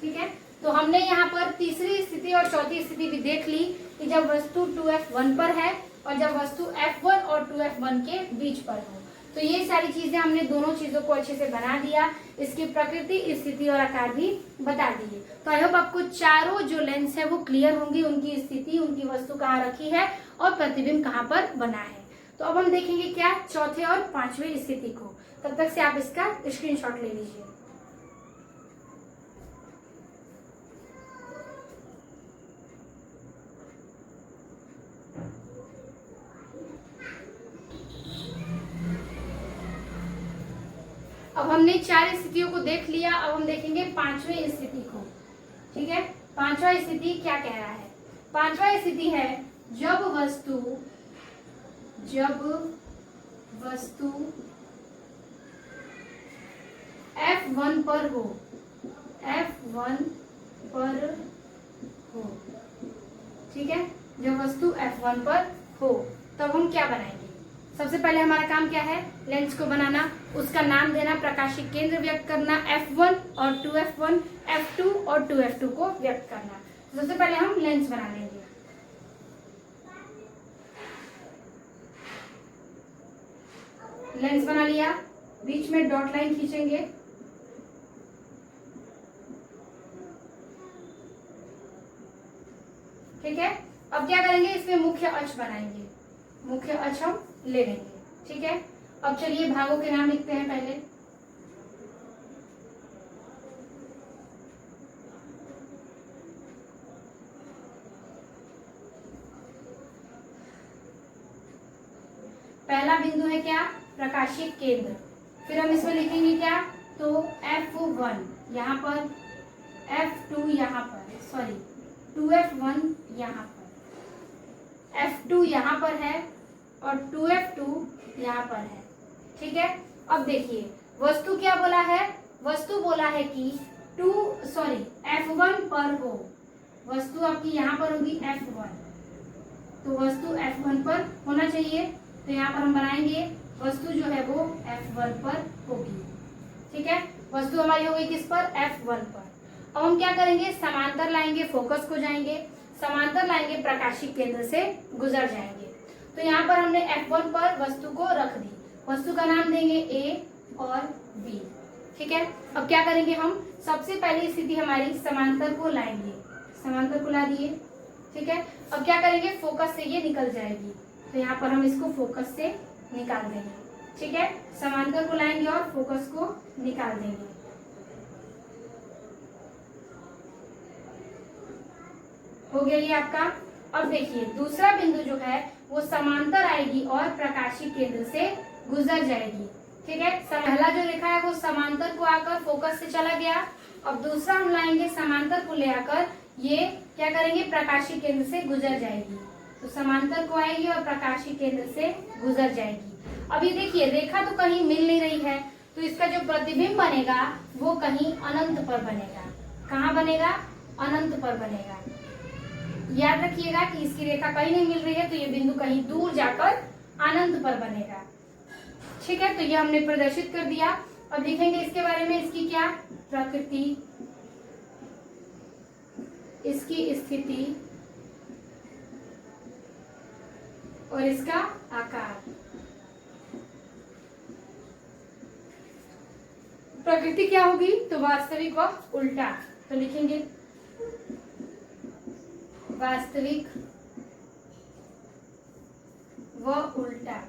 ठीक है, तो हमने यहाँ पर तीसरी स्थिति और चौथी स्थिति भी देख ली कि जब वस्तु 2F1 पर है और जब वस्तु F1 और 2F1 के बीच पर हो। तो ये सारी चीजें हमने दोनों चीजों को अच्छे से बना दिया, इसकी प्रकृति, स्थिति और आकार भी बता दिए। तो आई होप आपको चारों जो लेंस है वो क्लियर होंगी, उनकी स्थिति, उनकी वस्तु कहाँ रखी है और प्रतिबिंब कहाँ पर बना है। तो अब हम देखेंगे क्या, चौथे और पांचवें स्थिति को। तब तक से आप इसका स्क्रीनशॉट ले लीजिए। अब हमने चार स्थितियों को देख लिया, अब हम देखेंगे पांचवें स्थिति को। ठीक है, पांचवा स्थिति क्या कह रहा है? पांचवा स्थिति है जब वस्तु F1 पर हो, F1 पर हो। ठीक है, जब वस्तु F1 पर हो तब हम क्या बनाएंगे? सबसे पहले हमारा काम क्या है? लेंस को बनाना, उसका नाम देना, प्रकाशिक केंद्र व्यक्त करना, F1 और 2F1, F2 और 2F2 को व्यक्त करना। सबसे पहले हम लेंस बना लेंगे। लेंस बना लिया, बीच में डॉट लाइन खींचेंगे। ठीक है, अब क्या करेंगे? इसमें मुख्य अक्ष बनाएंगे, मुख्य अक्ष हम ले लेंगे। ठीक है, अब चलिए भागों के नाम लिखते हैं पहले। पहला बिंदु है क्या? प्रकाशिक केंद्र। फिर हम इसमें लिखेंगे क्या? तो F1 यहाँ पर, F2 यहाँ पर, सॉरी 2F1 यहाँ पर, F2 यहाँ पर है और 2F2 यहाँ पर है। ठीक है, अब देखिए वस्तु क्या बोला है? वस्तु बोला है कि F1 पर हो। वस्तु आपकी यहाँ पर होगी F1, तो वस्तु F1 पर होना चाहिए। तो यहाँ पर हम बनाएंगे वस्तु जो है वो F1 पर होगी। ठीक है, वस्तु हमारी हो गई किस पर? F1 पर। अब हम क्या करेंगे? समांतर लाएंगे, फोकस को जाएंगे, समांतर लाएंगे, प्रकाशिक केंद्र से गुजर जाएंगे। तो यहाँ पर हमने F1 पर वस्तु को रख दी, वस्तु का नाम देंगे A और B। ठीक है, अब क्या करेंगे हम? सबसे पहली स्थिति हमारी समांतर को लाएंगे, समांतर को ला दिए। ठीक है, अब क्या करेंगे? फोकस से ये निकल जाएगी, तो यहाँ पर हम इसको फोकस से निकाल देंगे। ठीक है, समांतर को लाएंगे और फोकस को निकाल देंगे। हो गया ये आपका। अब देखिए दूसरा बिंदु जो है वो समांतर आएगी और प्रकाशिक केंद्र से गुजर जाएगी। ठीक है, पहला जो रेखा है वो समांतर को आकर फोकस से चला गया। अब दूसरा हम लाएंगे समांतर को ले आकर, ये क्या करेंगे? प्रकाशिक केंद्र से गुजर जाएगी। तो समांतर को आएगी और प्रकाशिक केंद्र से गुजर जाएगी। अब ये देखिए रेखा तो कहीं मिल नहीं रही है, तो इसका जो प्रतिबिंब बनेगा वो कहीं अनंत पर बनेगा। कहाँ बनेगा? अनंत पर बनेगा। याद रखिएगा कि इसकी रेखा कहीं नहीं मिल रही है, तो ये बिंदु कहीं दूर जाकर अनंत पर बनेगा। ठीक है, तो ये हमने प्रदर्शित कर दिया। अब लिखेंगे इसके बारे में, इसकी क्या प्रकृति, इसकी स्थिति और इसका आकार। प्रकृति क्या होगी? तो वास्तविक व उल्टा। तो लिखेंगे वास्तविक व उल्टा।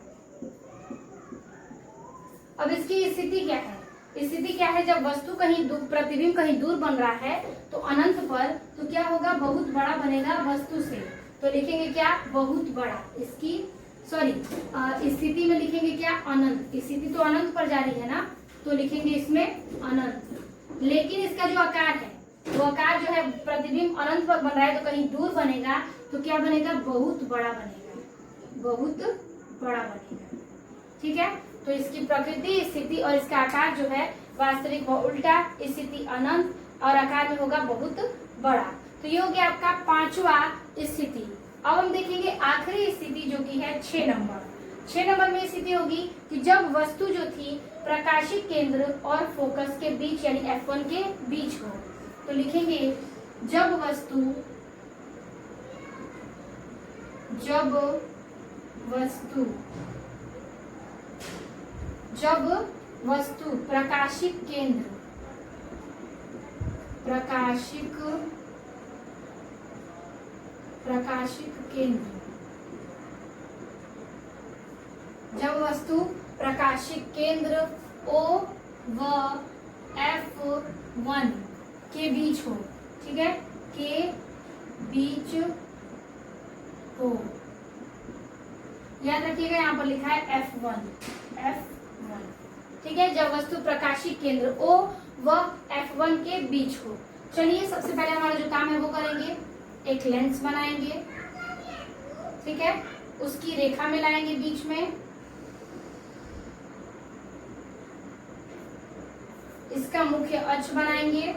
अब इसकी स्थिति क्या है? स्थिति क्या है? जब वस्तु कहीं दूर, प्रतिबिंब कहीं दूर बन रहा है तो अनंत पर, तो क्या होगा? बहुत बड़ा बनेगा वस्तु से। तो लिखेंगे क्या? बहुत बड़ा। इसकी स्थिति में लिखेंगे क्या? अनंत। स्थिति तो अनंत पर जा रही है ना, तो लिखेंगे इसमें अनंत। लेकिन इसका जो आकार है वो आकार जो है, प्रतिबिंब अनंत पर बन रहा है तो कहीं दूर बनेगा, तो क्या बनेगा? बहुत बड़ा बनेगा, बहुत बड़ा बनेगा। ठीक है, तो इसकी प्रकृति, स्थिति और इसका आकार जो है वास्तविक व उल्टा, स्थिति अनंत और आकार में होगा बहुत बड़ा। तो ये हो गया आपका पांचवा स्थिति। अब हम देखेंगे आखिरी स्थिति जो कि है 6 नंबर। 6 नंबर में स्थिति होगी कि जब वस्तु जो थी प्रकाशिक केंद्र और फोकस के बीच यानी F1 के बीच हो। तो लिखेंगे जब वस्तु प्रकाशिक केंद्र जब वस्तु प्रकाशिक केंद्र O व F1 के बीच हो, ठीक है, के बीच हो। याद रखिएगा यहाँ पर लिखा है F1, ठीक है। जब वस्तु प्रकाशिक केंद्र O व F1 के बीच हो। चलिए सबसे पहले हमारा जो काम है वो करेंगे, एक लेंस बनाएंगे, ठीक है, उसकी रेखा में लाएंगे बीच में, इसका मुख्य अक्ष बनाएंगे,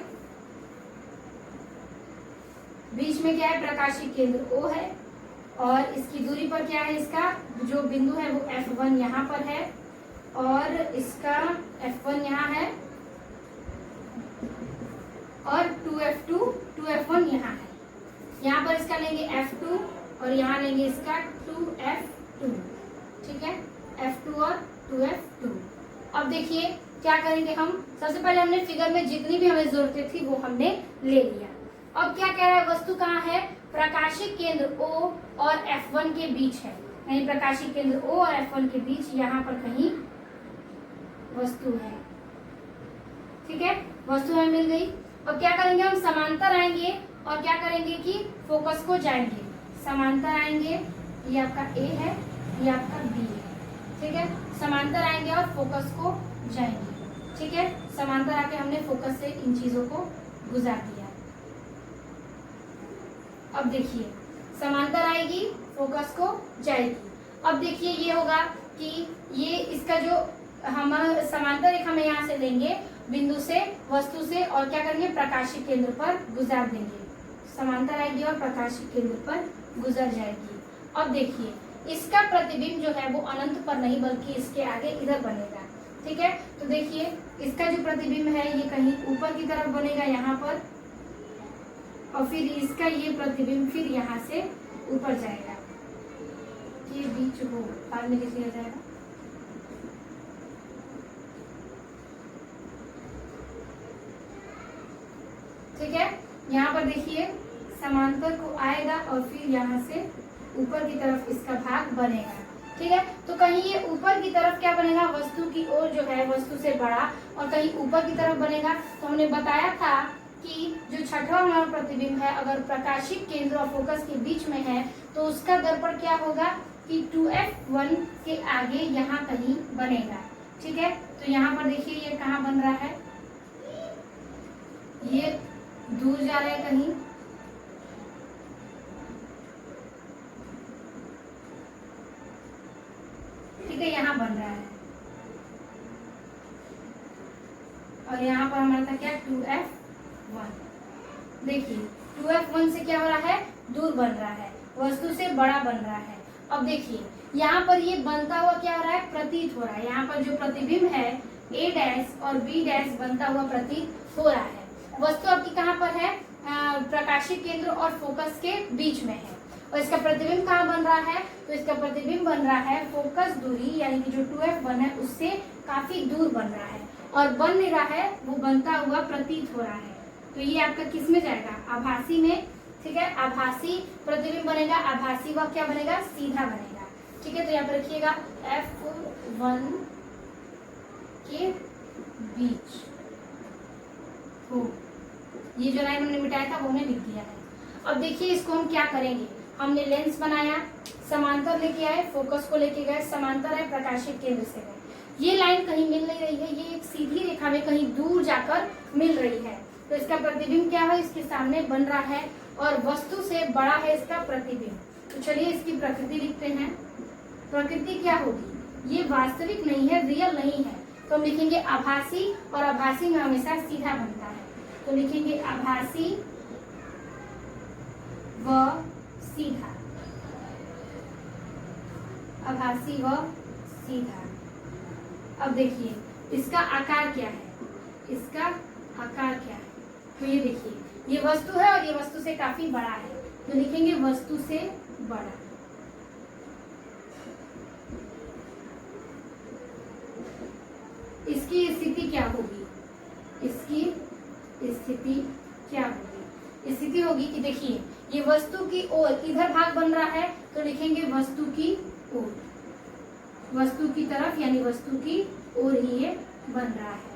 बीच में क्या है, प्रकाशिक केंद्र O है और इसकी दूरी पर क्या है, इसका जो बिंदु है वो F1 यहाँ पर है और इसका F1 यहाँ है और 2F1 यहाँ है। यहाँ पर इसका लेंगे F2 और यहाँ लेंगे इसका 2F2, ठीक है, F2 और 2F2। अब देखिए क्या करेंगे हम, सबसे पहले हमने फिगर में जितनी भी हमें जरूरतें थी वो हमने ले लिया। अब क्या कह रहा है, वस्तु कहाँ है, प्रकाशिक केंद्र O और F1 के बीच है, यानी प्रकाशिक केंद्र O और F1 के बीच यहाँ पर कहीं वस्तु है, ठीक है, वस्तु हमें मिल गई। अब क्या करेंगे हम, समांतर आएंगे और क्या करेंगे कि फोकस को जाएंगे, समांतर आएंगे, ये आपका A है, ये आपका B है, ठीक है, समांतर आएंगे और फोकस को जाएंगे, ठीक है, समांतर आके हमने फोकस से इन चीजों को गुजार दिया। अब देखिए समांतर आएगी, फोकस को जाएगी। अब देखिए ये होगा कि ये इसका जो हम समांतर रेखा में यहाँ से लेंगे बिंदु से, वस्तु से, और क्या करेंगे, प्रकाशिक केंद्र पर गुजार देंगे, समांतर आएगी और प्रकाशिक केंद्र पर गुजर जाएगी। अब देखिए इसका प्रतिबिंब जो है वो अनंत पर नहीं बल्कि इसके आगे इधर बनेगा, ठीक है। तो देखिए इसका जो प्रतिबिंब है ये कहीं ऊपर की तरफ बनेगा यहाँ पर, और फिर इसका ये प्रतिबिंब फिर यहाँ से ऊपर जाएगा, ये बीच हो, बाद में लिख लिया जाएगा। ठीक है, यहाँ पर देखिए समांतर को आएगा और फिर यहाँ से ऊपर की तरफ इसका भाग बनेगा, ठीक है। तो कहीं ये ऊपर की तरफ क्या बनेगा, वस्तु की ओर जो है वस्तु से बड़ा, और कहीं ऊपर की तरफ बनेगा। तो हमने बताया था कि जो छठवां हमारा प्रतिबिंब है अगर प्रकाशिक केंद्र और फोकस के बीच में है तो उसका दर्पण क्या होगा कि 2F1 के आगे यहाँ कहीं बनेगा, ठीक है। तो यहाँ पर देखिए ये कहाँ बन रहा है, ये दूर जा रहा है कहीं, ठीक है, यहाँ बन रहा है, और यहाँ पर हमारा था क्या 2F1। देखिए 2F1 से क्या हो रहा है, दूर बन रहा है, वस्तु से बड़ा बन रहा है। अब देखिए यहाँ पर ये बनता हुआ क्या हो रहा है, प्रतीत हो रहा है। यहाँ पर जो प्रतिबिंब है A' और B' बनता हुआ प्रतीत हो रहा है। वस्तु आपकी कहाँ पर है, प्रकाशिक केंद्र और फोकस के बीच में है, और इसका प्रतिबिंब कहाँ बन रहा है, तो इसका प्रतिबिंब बन रहा है फोकस दूरी यानी कि जो 2F1 है उससे काफी दूर बन रहा है, और बन नहीं रहा है, वो बनता हुआ प्रतीत हो रहा है। तो ये आपका किस में जाएगा, आभासी में, ठीक है। आभासी प्रतिबिंब बनेगा, आभासी वह क्या बनेगा, सीधा बनेगा, ठीक है। तो यहाँ पर रखिएगा F1 के बीच हो, ये जो लाइन हमने मिटाया था वो हमने लिख दिया है। अब देखिए इसको हम क्या करेंगे, हमने लेंस बनाया, समांतर लेके आए, फोकस को लेके गए, समांतर है, प्रकाशिक केंद्र से गए। ये लाइन कहीं मिल नहीं रही है, ये एक सीधी रेखा में कहीं दूर जाकर मिल रही है। तो इसका प्रतिबिंब क्या है, इसके सामने बन रहा है, और वस्तु से बड़ा है इसका प्रतिबिंब। तो चलिए इसकी प्रकृति लिखते हैं। प्रकृति क्या होगी, ये वास्तविक नहीं है, रियल नहीं है, तो हम लिखेंगे आभासी, और आभासी में हमेशा सीधा बनता है, तो लिखेंगे आभासी व सीधा। आभासी व सीधा। अब देखिए इसका आकार क्या है, इसका आकार क्या है, तो ये देखिए ये वस्तु है और ये वस्तु से काफी बड़ा है, तो लिखेंगे वस्तु से बड़ा। इसकी स्थिति क्या होगी, इसकी स्थिति क्या होगी, स्थिति होगी कि देखिए ये वस्तु की ओर इधर भाग बन रहा है, तो लिखेंगे वस्तु की ओर, वस्तु की तरफ यानी वस्तु की ओर ही ये बन रहा है।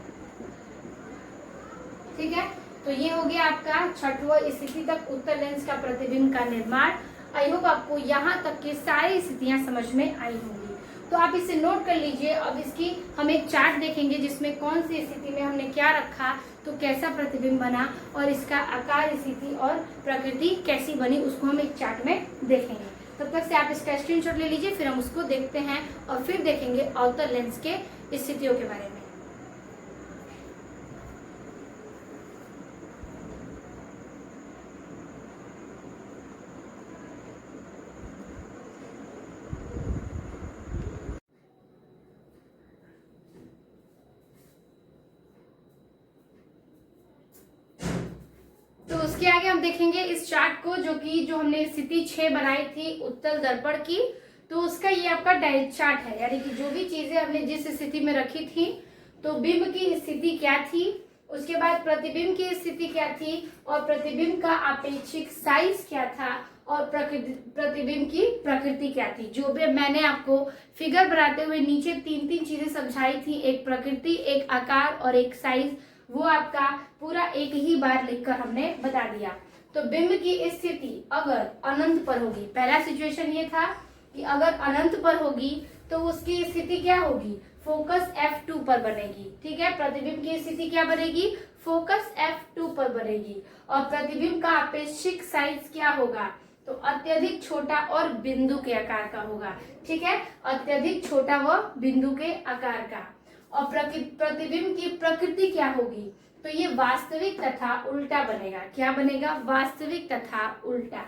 ठीक है, तो ये हो गया आपका छठवां स्थिति तक उत्तल लेंस का प्रतिबिंब का निर्माण। आई होप आपको यहाँ तक की सारी स्थितियां समझ में आई होंगी, तो आप इसे नोट कर लीजिए। अब इसकी हम एक चार्ट देखेंगे जिसमें कौन सी स्थिति में हमने क्या रखा तो कैसा प्रतिबिंब बना और इसका आकार, स्थिति और प्रकृति कैसी बनी, उसको हम एक चार्ट में देखेंगे। तब तक से आप इसका स्क्रीनशॉट ले लीजिए, फिर हम उसको देखते हैं और फिर देखेंगे अवतल लेंस के स्थितियों के बारे में। तो उसके आगे हम देखेंगे इस चार्ट को, जो हमने स्थिति 6 बनाई थी उत्तल दर्पण की, तो उसका ये आपका डायल चार्ट है, यानी कि जो भी चीजें हमने जिस स्थिति में रखी थी, तो बिंब की स्थिति क्या थी, उसके बाद प्रतिबिंब की स्थिति क्या थी और प्रतिबिंब का आपेक्षिक साइज क्या था और प्रतिबिंब की प्रकृति क्या थी। जो भी मैंने आपको फिगर बनाते हुए नीचे 3 चीजें समझाई थी, एक प्रकृति, एक आकार और एक साइज, वो आपका पूरा एक ही बार लिखकर हमने बता दिया। तो बिंब की स्थिति अगर अनंत पर होगी, पहला सिचुएशन ये था कि अगर अनंत पर होगी तो उसकी स्थिति क्या होगी, फोकस F2 पर बनेगी। ठीक है, प्रतिबिंब की स्थिति क्या बनेगी, फोकस F2 पर बनेगी। और प्रतिबिंब का आपेक्षिक साइज क्या होगा, तो अत्यधिक छोटा और बिंदु के आकार का होगा। ठीक है, अत्यधिक छोटा व बिंदु के आकार का। और प्रतिबिंब की प्रकृति क्या होगी, तो ये वास्तविक तथा उल्टा बनेगा। क्या बनेगा, वास्तविक तथा उल्टा।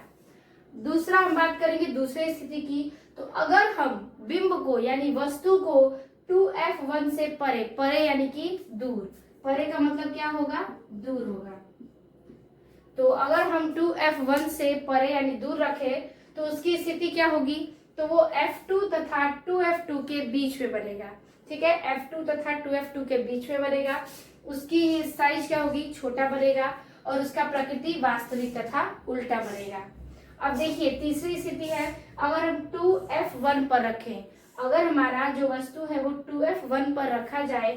दूसरा हम बात करेंगे दूसरे स्थिति की, तो अगर हम बिंब को यानी वस्तु को 2F1 से परे, परे यानी कि दूर, परे का मतलब क्या होगा, दूर होगा। तो अगर हम 2F1 से परे यानी दूर रखें तो उसकी स्थिति क्या होगी, तो वो F2 तथा 2F2 के बीच में बनेगा। ठीक है, F2 तथा 2F2 के बीच में बनेगा। उसकी साइज क्या होगी, छोटा बनेगा और उसका प्रकृति वास्तविक तथा उल्टा बनेगा। अब देखिए तीसरी स्थिति है, अगर हम 2F1 पर रखें, अगर हमारा जो वस्तु है वो 2F1 पर रखा जाए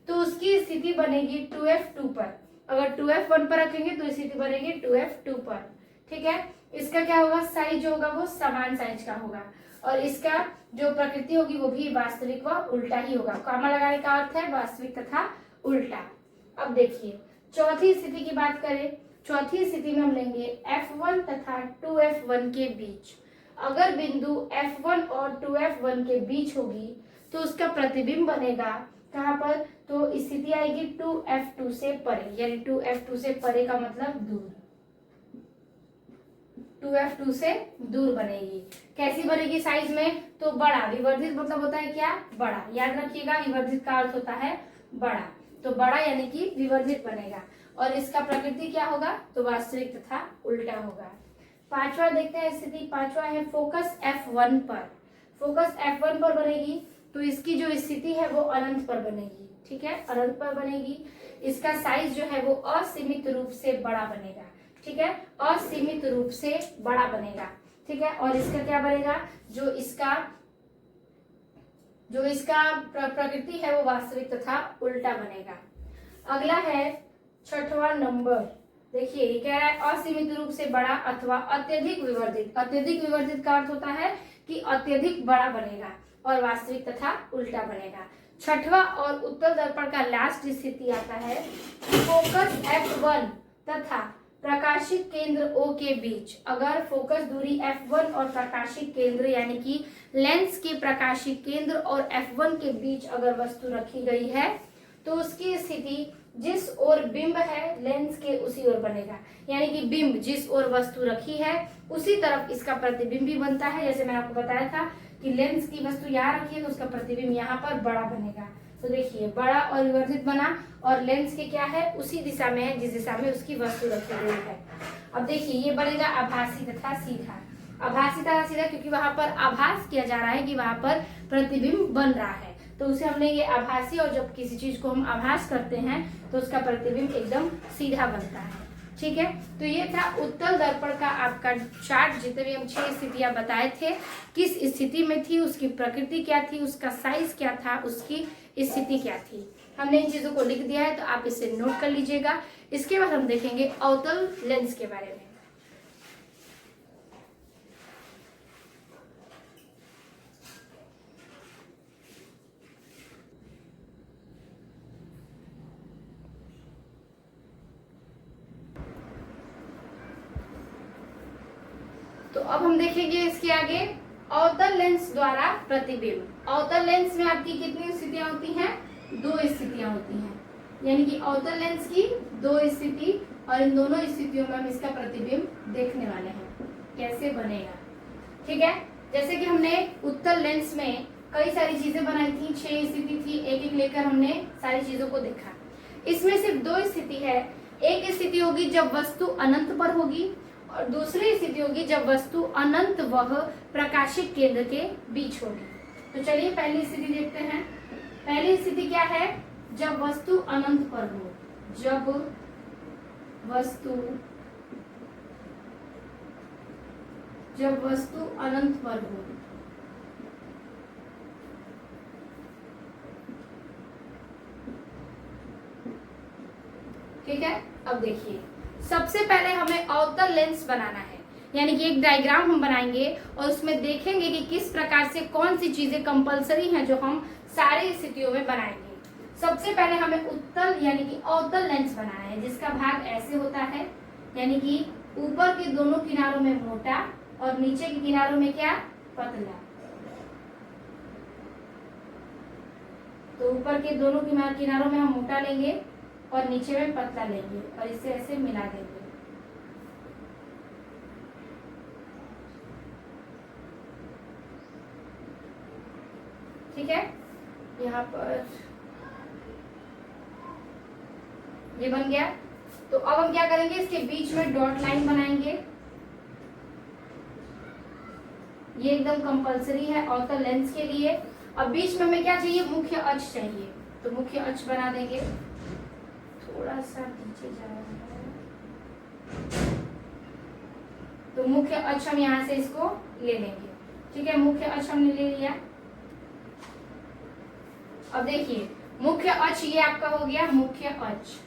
तो उसकी स्थिति बनेगी 2F2 पर। अगर 2F1 पर रखेंगे तो स्थिति बनेगी 2F2 पर। ठीक है, इसका क्या होगा, साइज होगा वो समान साइज का होगा और इसका जो प्रकृति होगी वो भी वास्तविक व उल्टा ही होगा। कॉमा लगाने का अर्थ है वास्तविक तथा उल्टा। अब देखिए चौथी स्थिति की बात करें, चौथी स्थिति में हम लेंगे F1 तथा 2F1 के बीच। अगर बिंदु F1 और 2F1 के बीच होगी तो उसका प्रतिबिंब बनेगा कहाँ पर, तो स्थिति आएगी 2F2 से परे, यानी 2F2 से परे का मतलब दूर, 2F2 से दूर बनेगी। कैसी बनेगी साइज में, तो बड़ा। विवर्धित मतलब होता है क्या, बड़ा। याद रखिएगा विवर्धित का अर्थ होता है बड़ा, तो बड़ा यानी कि विवर्धित बनेगा। और इसका प्रकृति क्या होगा, तो वास्तविक तथा उल्टा होगा। पांचवा देखते हैं स्थिति, पांचवा है फोकस F1 पर। फोकस F1 पर बनेगी तो इसकी जो स्थिति है वो अनंत पर बनेगी। ठीक है, अनंत पर बनेगी। इसका साइज जो है वो असीमित रूप से बड़ा बनेगा। ठीक है, असीमित रूप से बड़ा बनेगा। ठीक है, और इसका क्या बनेगा, जो इसका प्रकृति है वो वास्तविक तथा उल्टा बनेगा। अगला है छठवां नंबर, देखिए ये क्या है, असीमित रूप से बड़ा अथवा अत्यधिक विवर्धित। अत्यधिक विवर्धित का अर्थ होता है कि अत्यधिक बड़ा बनेगा और वास्तविक तथा उल्टा बनेगा। छठवां और उत्तल दर्पण का लास्ट स्थिति आता है फोकस F1 तथा प्रकाशिक केंद्र O के बीच। अगर फोकस दूरी F1 और प्रकाशिक केंद्र यानी कि लेंस के प्रकाशिक केंद्र और F1 के बीच अगर वस्तु रखी गई है तो उसकी स्थिति जिस ओर बिंब है लेंस के उसी ओर बनेगा। यानी कि बिंब जिस ओर वस्तु रखी है उसी तरफ इसका प्रतिबिंब भी बनता है, जैसे मैंने आपको बताया था। कि लेंस की वस्तु यहाँ रखी है तो उसका प्रतिबिंब यहाँ पर बड़ा बनेगा। तो देखिए बड़ा और विवर्धित बना, और लेंस के क्या है उसी दिशा में है जिस दिशा में उसकी वस्तु रखी गई है। अब देखिए ये बनेगा आभासी तथा सीधा। आभासी तथा सीधा क्योंकि वहां पर आभास किया जा रहा है कि वहां पर प्रतिबिंब बन रहा है, तो उसे हम लेंगे आभासी। और जब किसी चीज को हम आभास करते हैं तो उसका प्रतिबिंब एकदम सीधा बनता है। ठीक है, तो ये था उत्तल दर्पण का आपका चार्ट, जितने भी हम 6 स्थितियां बताए थे, किस स्थिति में थी, उसकी प्रकृति क्या थी, उसका साइज क्या था, उसकी स्थिति क्या थी। हमने इन चीजों को लिख दिया है तो आप इसे नोट कर लीजिएगा। इसके बाद हम देखेंगे अवतल लेंस के बारे में। तो अब हम देखेंगे इसके आगे अवतल लेंस द्वारा प्रतिबिंब। अवतल लेंस में आपकी कितनी स्थितियां होती हैं? 2 स्थितियां होती हैं, यानी कि अवतल लेंस की 2 स्थिति, और इन दोनों स्थितियों में हम इसका प्रतिबिंब देखने वाले हैं कैसे बनेगा। ठीक है, जैसे कि हमने उत्तल लेंस में कई सारी चीजें बनाई थी, 6 स्थिति थी, एक एक लेकर हमने सारी चीजों को देखा। इसमें सिर्फ 2 स्थिति है। एक स्थिति होगी जब वस्तु अनंत पर होगी, और दूसरी स्थिति होगी जब वस्तु अनंत व प्रकाशिक केंद्र के बीच होगी। तो चलिए पहली स्थिति देखते हैं। पहली स्थिति क्या है? जब वस्तु अनंत पर हो। जब वस्तु अनंत पर हो। ठीक है, अब देखिए सबसे पहले हमें अवतल लेंस बनाना है, यानी कि एक डायग्राम हम बनाएंगे और उसमें देखेंगे कि किस प्रकार से कौन सी चीजें कंपलसरी हैं जो हम सारी स्थितियों में बनाएंगे। सबसे पहले हमें उत्तल यानी कि अवतल लेंस बनाना है, जिसका भाग ऐसे होता है, यानी कि ऊपर के दोनों किनारों में मोटा और नीचे के किनारों में क्या? पतला। तो ऊपर के दोनों किनारों में हम मोटा लेंगे और नीचे में पतला लेंगे और इसे ऐसे मिला देंगे। ठीक है, यहाँ पर ये बन गया। तो अब हम क्या करेंगे, इसके बीच में डॉट लाइन बनाएंगे। ये एकदम कंपलसरी है अवतल लेंस के लिए। अब बीच में हमें क्या चाहिए? मुख्य अक्ष चाहिए, तो मुख्य अक्ष बना देंगे। थोड़ा सा नीचे जा रहा है, तो मुख्य अक्ष हम यहाँ से इसको ले लेंगे। ठीक है, मुख्य अक्ष हमने ले लिया। अब देखिए मुख्य अक्ष ये आपका हो गया मुख्य अक्ष।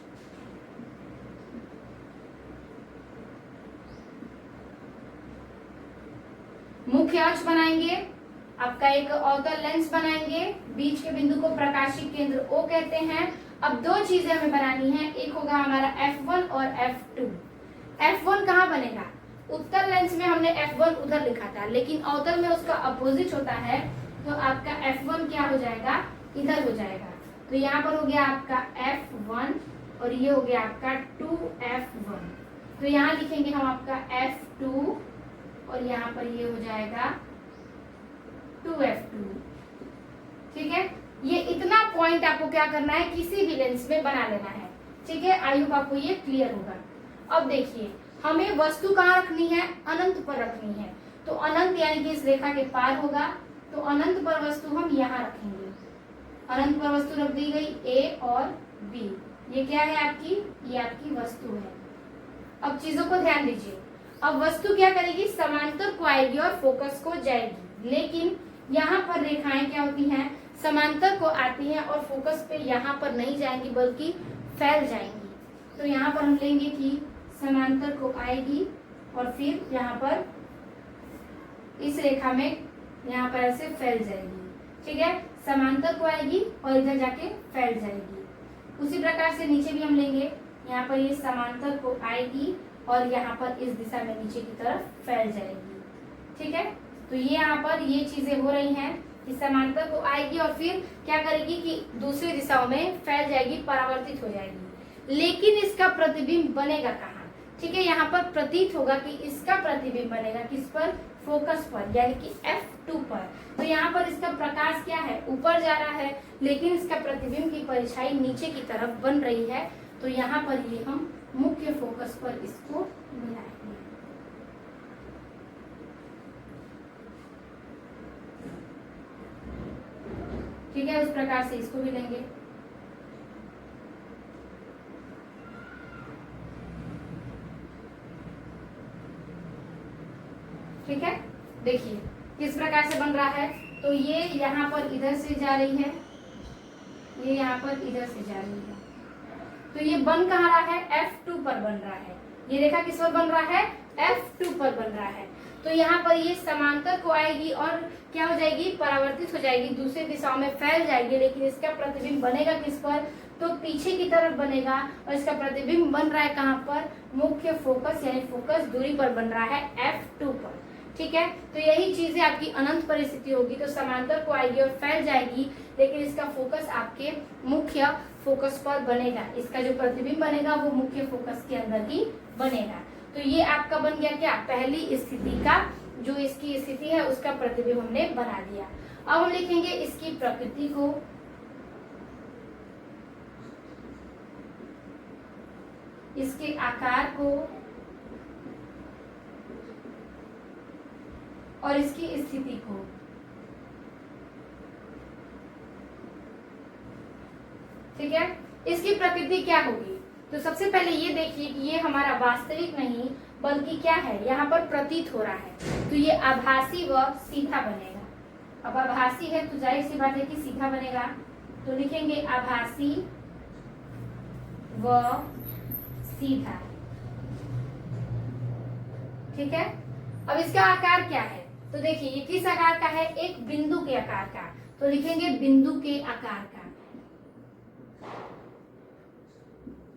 मुख्य अक्ष बनाएंगे, आपका एक अवतल लेंस बनाएंगे, बीच के बिंदु को प्रकाशिक केंद्र O कहते हैं। अब 2 चीजें हमें बनानी है, एक होगा हमारा F1 और F2। F1 कहाँ बनेगा? उत्तल लेंस में हमने F1 उधर लिखा था, लेकिन अवतल में उसका अपोजिट होता है, तो आपका F1 क्या हो जाएगा? इधर हो जाएगा। तो यहाँ पर हो गया आपका F1 और ये हो गया आपका 2F1। तो यहाँ लिखेंगे हम आपका F2 और यहाँ पर ये हो जाएगा 2F2। ठीक है, ये इतना पॉइंट आपको क्या करना है, किसी भी लेंस में बना लेना है। ठीक है, आई होप आपको ये क्लियर होगा। अब देखिए हमें वस्तु कहाँ रखनी है? अनंत पर रखनी है। तो अनंत यानी कि इस रेखा के पार होगा, तो अनंत पर वस्तु हम यहाँ रखेंगे। अनंत पर वस्तु रख दी गई A और B। ये क्या है आपकी? ये आपकी वस्तु है। अब चीजों को ध्यान दीजिए। अब वस्तु क्या करेगी? समांतर को आएगी और फोकस को जाएगी, लेकिन यहाँ पर रेखाएं क्या होती हैं? समांतर को आती हैं और फोकस पे यहाँ पर नहीं जाएंगी बल्कि फैल जाएंगी। तो यहाँ पर हम लेंगे कि समांतर को आएगी और फिर यहाँ पर इस रेखा में यहाँ पर ऐसे फैल जाएगी। ठीक है, समांतर को आएगी और इधर जाके फैल जाएगी। उसी प्रकार से नीचे भी हम लेंगे, यहाँ पर ये समांतर को आएगी और यहाँ पर इस दिशा में नीचे की तरफ फैल जाएगी। ठीक है, तो ये यहाँ पर ये चीजें हो रही हैं कि समांतर को आएगी और फिर क्या करेगी कि दूसरी दिशाओं में फैल जाएगी, परावर्तित हो जाएगी। लेकिन इसका प्रतिबिंब बनेगा कहाँ? ठीक है, यहाँ पर प्रतीत होगा कि इसका प्रतिबिंब बनेगा किस पर, फोकस पर, यानी कि F2 पर। तो यहाँ पर इसका प्रकाश क्या है, ऊपर जा रहा है, लेकिन इसका प्रतिबिंब की परछाई नीचे की तरफ बन रही है। तो यहाँ पर ये हम मुख्य फोकस पर इसको मिलाएंगे। ठीक है, उस प्रकार से इसको भी लेंगे। ठीक है, देखिए किस प्रकार से बन रहा है। तो ये यहाँ पर इधर से जा रही है, ये यहाँ पर इधर से जा रही है। तो ये बन कहाँ रहा है, F2 पर बन रहा है। ये रेखा किस पर बन रहा है, F2 पर बन रहा है। तो यहाँ पर ये समांतर को आएगी और क्या हो जाएगी, परावर्तित हो जाएगी, दूसरी दिशाओं में फैल जाएगी, लेकिन इसका प्रतिबिंब बनेगा किस पर, तो पीछे की तरफ बनेगा। और इसका प्रतिबिंब बन रहा है कहाँ पर, मुख्य फोकस यानी फोकस दूरी पर बन रहा है F2 पर। ठीक है, तो यही चीजें आपकी अनंत परिस्थिति होगी, तो समांतर को आएगी और फैल जाएगी, लेकिन इसका फोकस आपके मुख्य फोकस पर बनेगा। इसका जो प्रतिबिंब बनेगा वो मुख्य फोकस के अंदर ही बनेगा। तो ये आपका बन गया क्या, पहली स्थिति का जो इसकी स्थिति है उसका प्रतिबिंब हमने बना दिया। अब हम लिखेंगे इसकी प्रकृति को, इसके आकार को और इसकी स्थिति को। ठीक है, इसकी प्रकृति क्या होगी, तो सबसे पहले ये देखिए कि ये हमारा वास्तविक नहीं बल्कि क्या है, यहाँ पर प्रतीत हो रहा है। तो ये आभासी व सीधा बनेगा। अब आभासी है तो जाहिर सी बात है कि सीधा बनेगा। तो लिखेंगे आभासी व सीधा। ठीक है, अब इसका आकार क्या है, तो देखिए ये किस आकार का है, एक बिंदु के आकार का। तो लिखेंगे बिंदु के आकार का,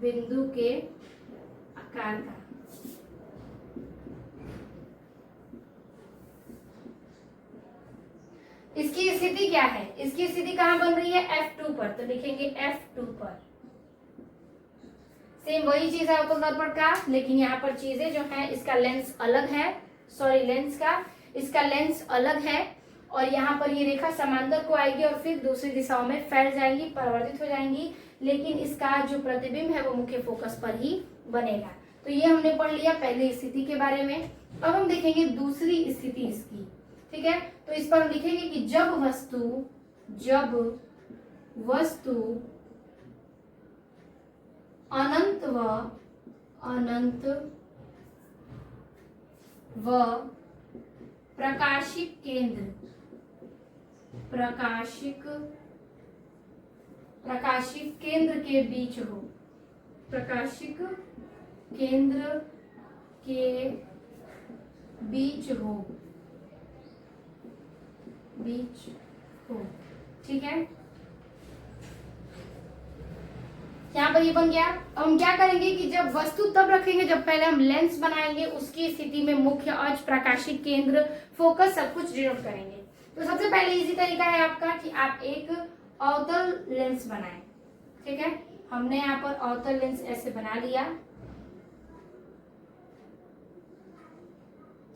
बिंदु के आकार का। इसकी स्थिति क्या है, इसकी स्थिति कहाँ बन रही है, F2 पर। तो लिखेंगे F2 पर। सेम वही चीज है अवतल दर्पण का, लेकिन यहाँ पर चीजें जो है, इसका लेंस अलग है, सॉरी लेंस का इसका लेंस अलग है, और यहाँ पर ये रेखा समांतर को आएगी और फिर दूसरी दिशाओं में फैल जाएंगी, परावर्तित हो जाएंगी, लेकिन इसका जो प्रतिबिंब है वो मुख्य फोकस पर ही बनेगा। तो ये हमने पढ़ लिया पहली स्थिति के बारे में। अब हम देखेंगे दूसरी स्थिति इसकी। ठीक है, तो इस पर हम लिखेंगे कि जब वस्तु अनंत व प्रकाशिक केंद्र के बीच हो, प्रकाशिक केंद्र के बीच हो। ठीक है, यहाँ पर ये बन गया। अब हम क्या करेंगे कि जब वस्तु तब रखेंगे जब पहले हम लेंस बनाएंगे, उसकी स्थिति में मुख्य अक्ष, प्रकाशिक केंद्र, फोकस सब कुछ डिनोट करेंगे। तो सबसे पहले इजी तरीका है आपका कि आप एक अवतल लेंस बनाएं। ठीक है, हमने यहाँ पर अवतल लेंस ऐसे बना लिया।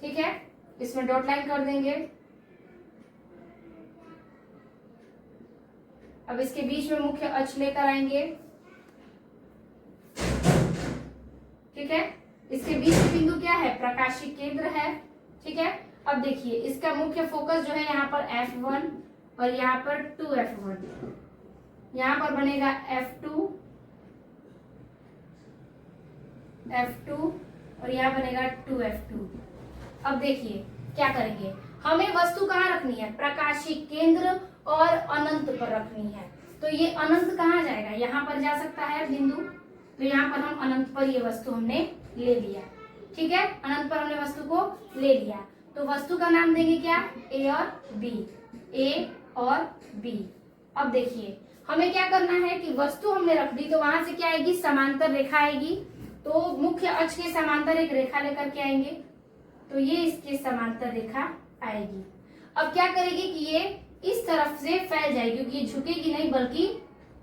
ठीक है, इसमें डॉट लाइन कर देंगे। अब इसके बीच में मुख्य अक्ष लेकर आएंगे। ठीक है, इसके बीच में बिंदु क्या है, प्रकाशिक केंद्र है। ठीक है, अब देखिए इसका मुख्य फोकस जो है यहाँ पर F1 और यहाँ पर 2F1, यहाँ पर बनेगा F2 और यहाँ बनेगा 2F2। अब देखिए क्या करेंगे, हमें वस्तु कहाँ रखनी है, प्रकाशिक केंद्र और अनंत पर रखनी है। तो ये अनंत कहाँ जाएगा, यहाँ पर जा सकता है बिंदु। तो यहाँ पर हम अनंत पर ये वस्तु हमने ले लिया। ठीक है, अनंत पर हमने वस्तु को ले लिया। तो वस्तु का नाम देंगे क्या, ए और बी। अब देखिए हमें क्या करना है कि वस्तु हमने रख दी, तो वहां से क्या आएगी, समांतर रेखा आएगी। तो मुख्य अक्ष के समांतर एक रेखा लेकर के आएंगे। तो ये इसके समांतर रेखा आएगी। अब क्या करेगी कि ये इस तरफ से फैल जाएगी, क्योंकि ये झुकेगी नहीं बल्कि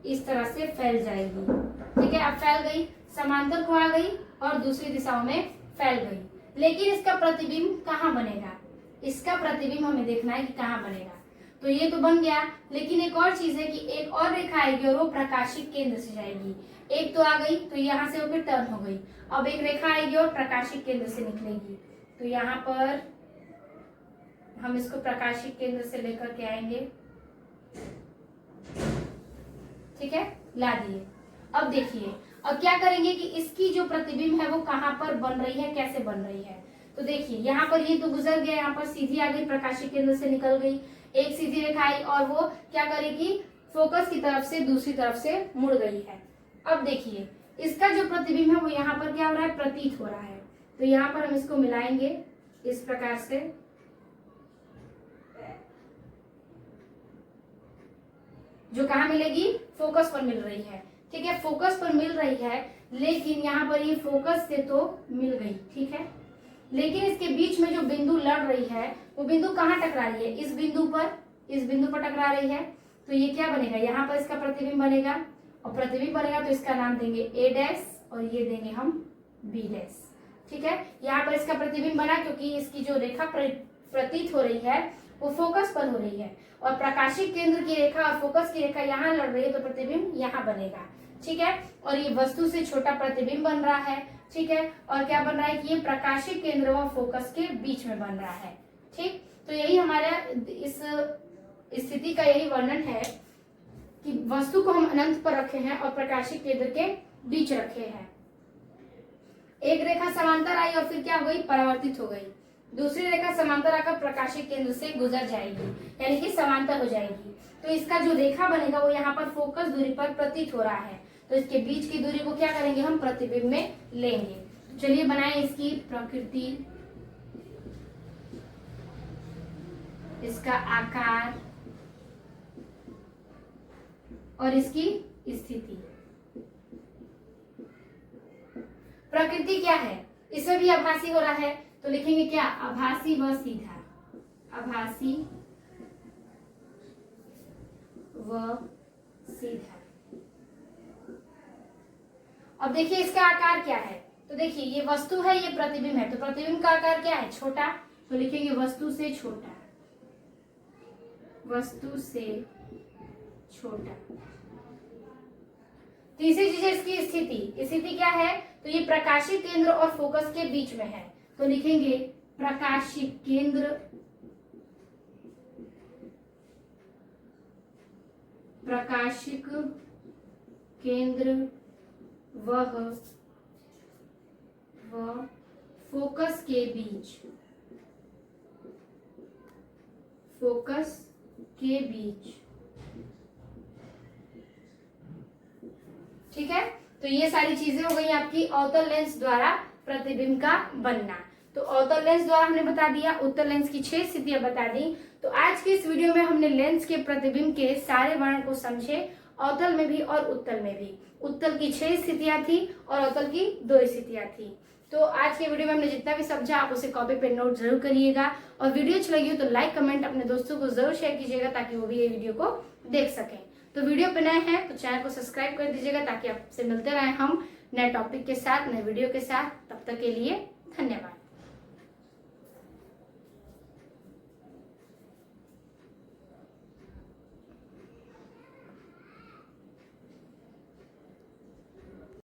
इस तरह से फैल जाएगी। ठीक है, अब फैल गई। समांतर को आ गई और दूसरी दिशाओं में फैल गई। लेकिन इसका प्रतिबिंब कहाँ बनेगा, इसका प्रतिबिंब हमें देखना है कि कहाँ बनेगा। तो ये तो बन गया, लेकिन एक और चीज है कि एक और रेखा आएगी और वो प्रकाशिक केंद्र से जाएगी। एक तो आ गई तो यहाँ से होकर टर्न हो गई, अब एक रेखा आएगी और प्रकाशिक केंद्र से निकलेगी। तो यहाँ पर हम इसको प्रकाशिक केंद्र से लेकर के आएंगे, ठीक है, ला दिए। अब देखिए अब क्या करेंगे कि इसकी जो प्रतिबिंब है वो कहाँ पर बन रही है, कैसे बन रही है। तो देखिए यहाँ पर ये तो गुजर गया, यहाँ पर सीधी आ गई, प्रकाशिक केंद्र से निकल गई, एक सीधी रेखा आई और वो क्या करेगी, फोकस की तरफ से दूसरी तरफ से मुड़ गई है। अब देखिए इसका जो प्रतिबिंब है वो यहाँ पर क्या हो रहा है, प्रतीत हो रहा है। तो यहाँ पर हम इसको मिलाएंगे इस प्रकार से, जो कहाँ मिलेगी, फोकस पर मिल रही है, ठीक है, फोकस पर मिल रही है। लेकिन यहाँ पर ये फोकस से तो मिल गई, ठीक है, लेकिन इसके बीच में जो बिंदु लड़ रही है वो बिंदु कहाँ टकरा रही है, इस बिंदु पर टकरा रही है। तो ये क्या बनेगा, यहाँ पर इसका प्रतिबिंब बनेगा, और प्रतिबिंब बनेगा तो इसका नाम देंगे ए डैश और ये देंगे हम बी डैश, ठीक है। यहाँ पर इसका प्रतिबिंब बना क्योंकि इसकी जो रेखा प्रतीत हो रही है वो फोकस पर हो रही है, और प्रकाशिक केंद्र की रेखा और फोकस की रेखा यहाँ लड़ रही है, तो प्रतिबिंब यहाँ बनेगा, ठीक है। और ये वस्तु से छोटा प्रतिबिंब बन रहा है, ठीक है, और क्या बन रहा है कि ये प्रकाशिक केंद्र व फोकस के बीच में बन रहा है, ठीक। तो यही हमारा इस स्थिति का यही वर्णन है कि वस्तु को हम अनंत पर रखे हैं और प्रकाशिक केंद्र के बीच रखे हैं। एक रेखा समांतर आई और फिर क्या हो गई, परावर्तित हो गई। दूसरी रेखा समांतर आकर प्रकाशिक केंद्र से गुजर जाएगी, यानी कि समांतर हो जाएगी। तो इसका जो रेखा बनेगा वो यहाँ पर फोकस दूरी पर प्रतीत हो रहा है, तो इसके बीच की दूरी को क्या करेंगे, हम प्रतिबिंब में लेंगे। तो चलिए बनाएं इसकी प्रकृति, इसका आकार और इसकी स्थिति। प्रकृति क्या है, इसमें भी आभासी हो रहा है, तो लिखेंगे क्या, आभासी व सीधा, आभासी व सीधा। अब देखिए इसका आकार क्या है, तो देखिए ये वस्तु है, ये प्रतिबिंब है, तो प्रतिबिंब का आकार क्या है, छोटा, तो लिखेंगे वस्तु से छोटा, वस्तु से छोटा। तीसरी चीज है इसकी स्थिति। स्थिति क्या है, तो ये प्रकाशिक केंद्र और फोकस के बीच में है, तो लिखेंगे प्रकाशिक केंद्र, प्रकाशिक केंद्र वह फोकस के बीच, फोकस के बीच, ठीक है। तो ये सारी चीजें हो गई आपकी अवतल लेंस द्वारा प्रतिबिंब का बनना। तो अवतल लेंस द्वारा हमने बता दिया, उत्तल लेंस की 6 स्थितियां बता दी। तो आज के इस वीडियो में हमने लेंस के प्रतिबिंब के सारे वर्णन को समझे, अवतल में भी और उत्तल में भी। उत्तल की 6 स्थितियां थी और अवतल की 2 स्थितियां थी। तो आज के वीडियो में हमने जितना भी समझा आप उसे कॉपी पे नोट जरूर करिएगा, और वीडियो अच्छी लगी हो तो लाइक कमेंट अपने दोस्तों को जरूर शेयर कीजिएगा ताकि वो भी ये वीडियो को देख सकें। तो वीडियो पे नए हैं तो चैनल को सब्सक्राइब कर दीजिएगा ताकि आपसे मिलते रहें हम नए टॉपिक के साथ, नए वीडियो के साथ। तब तक के लिए धन्यवाद।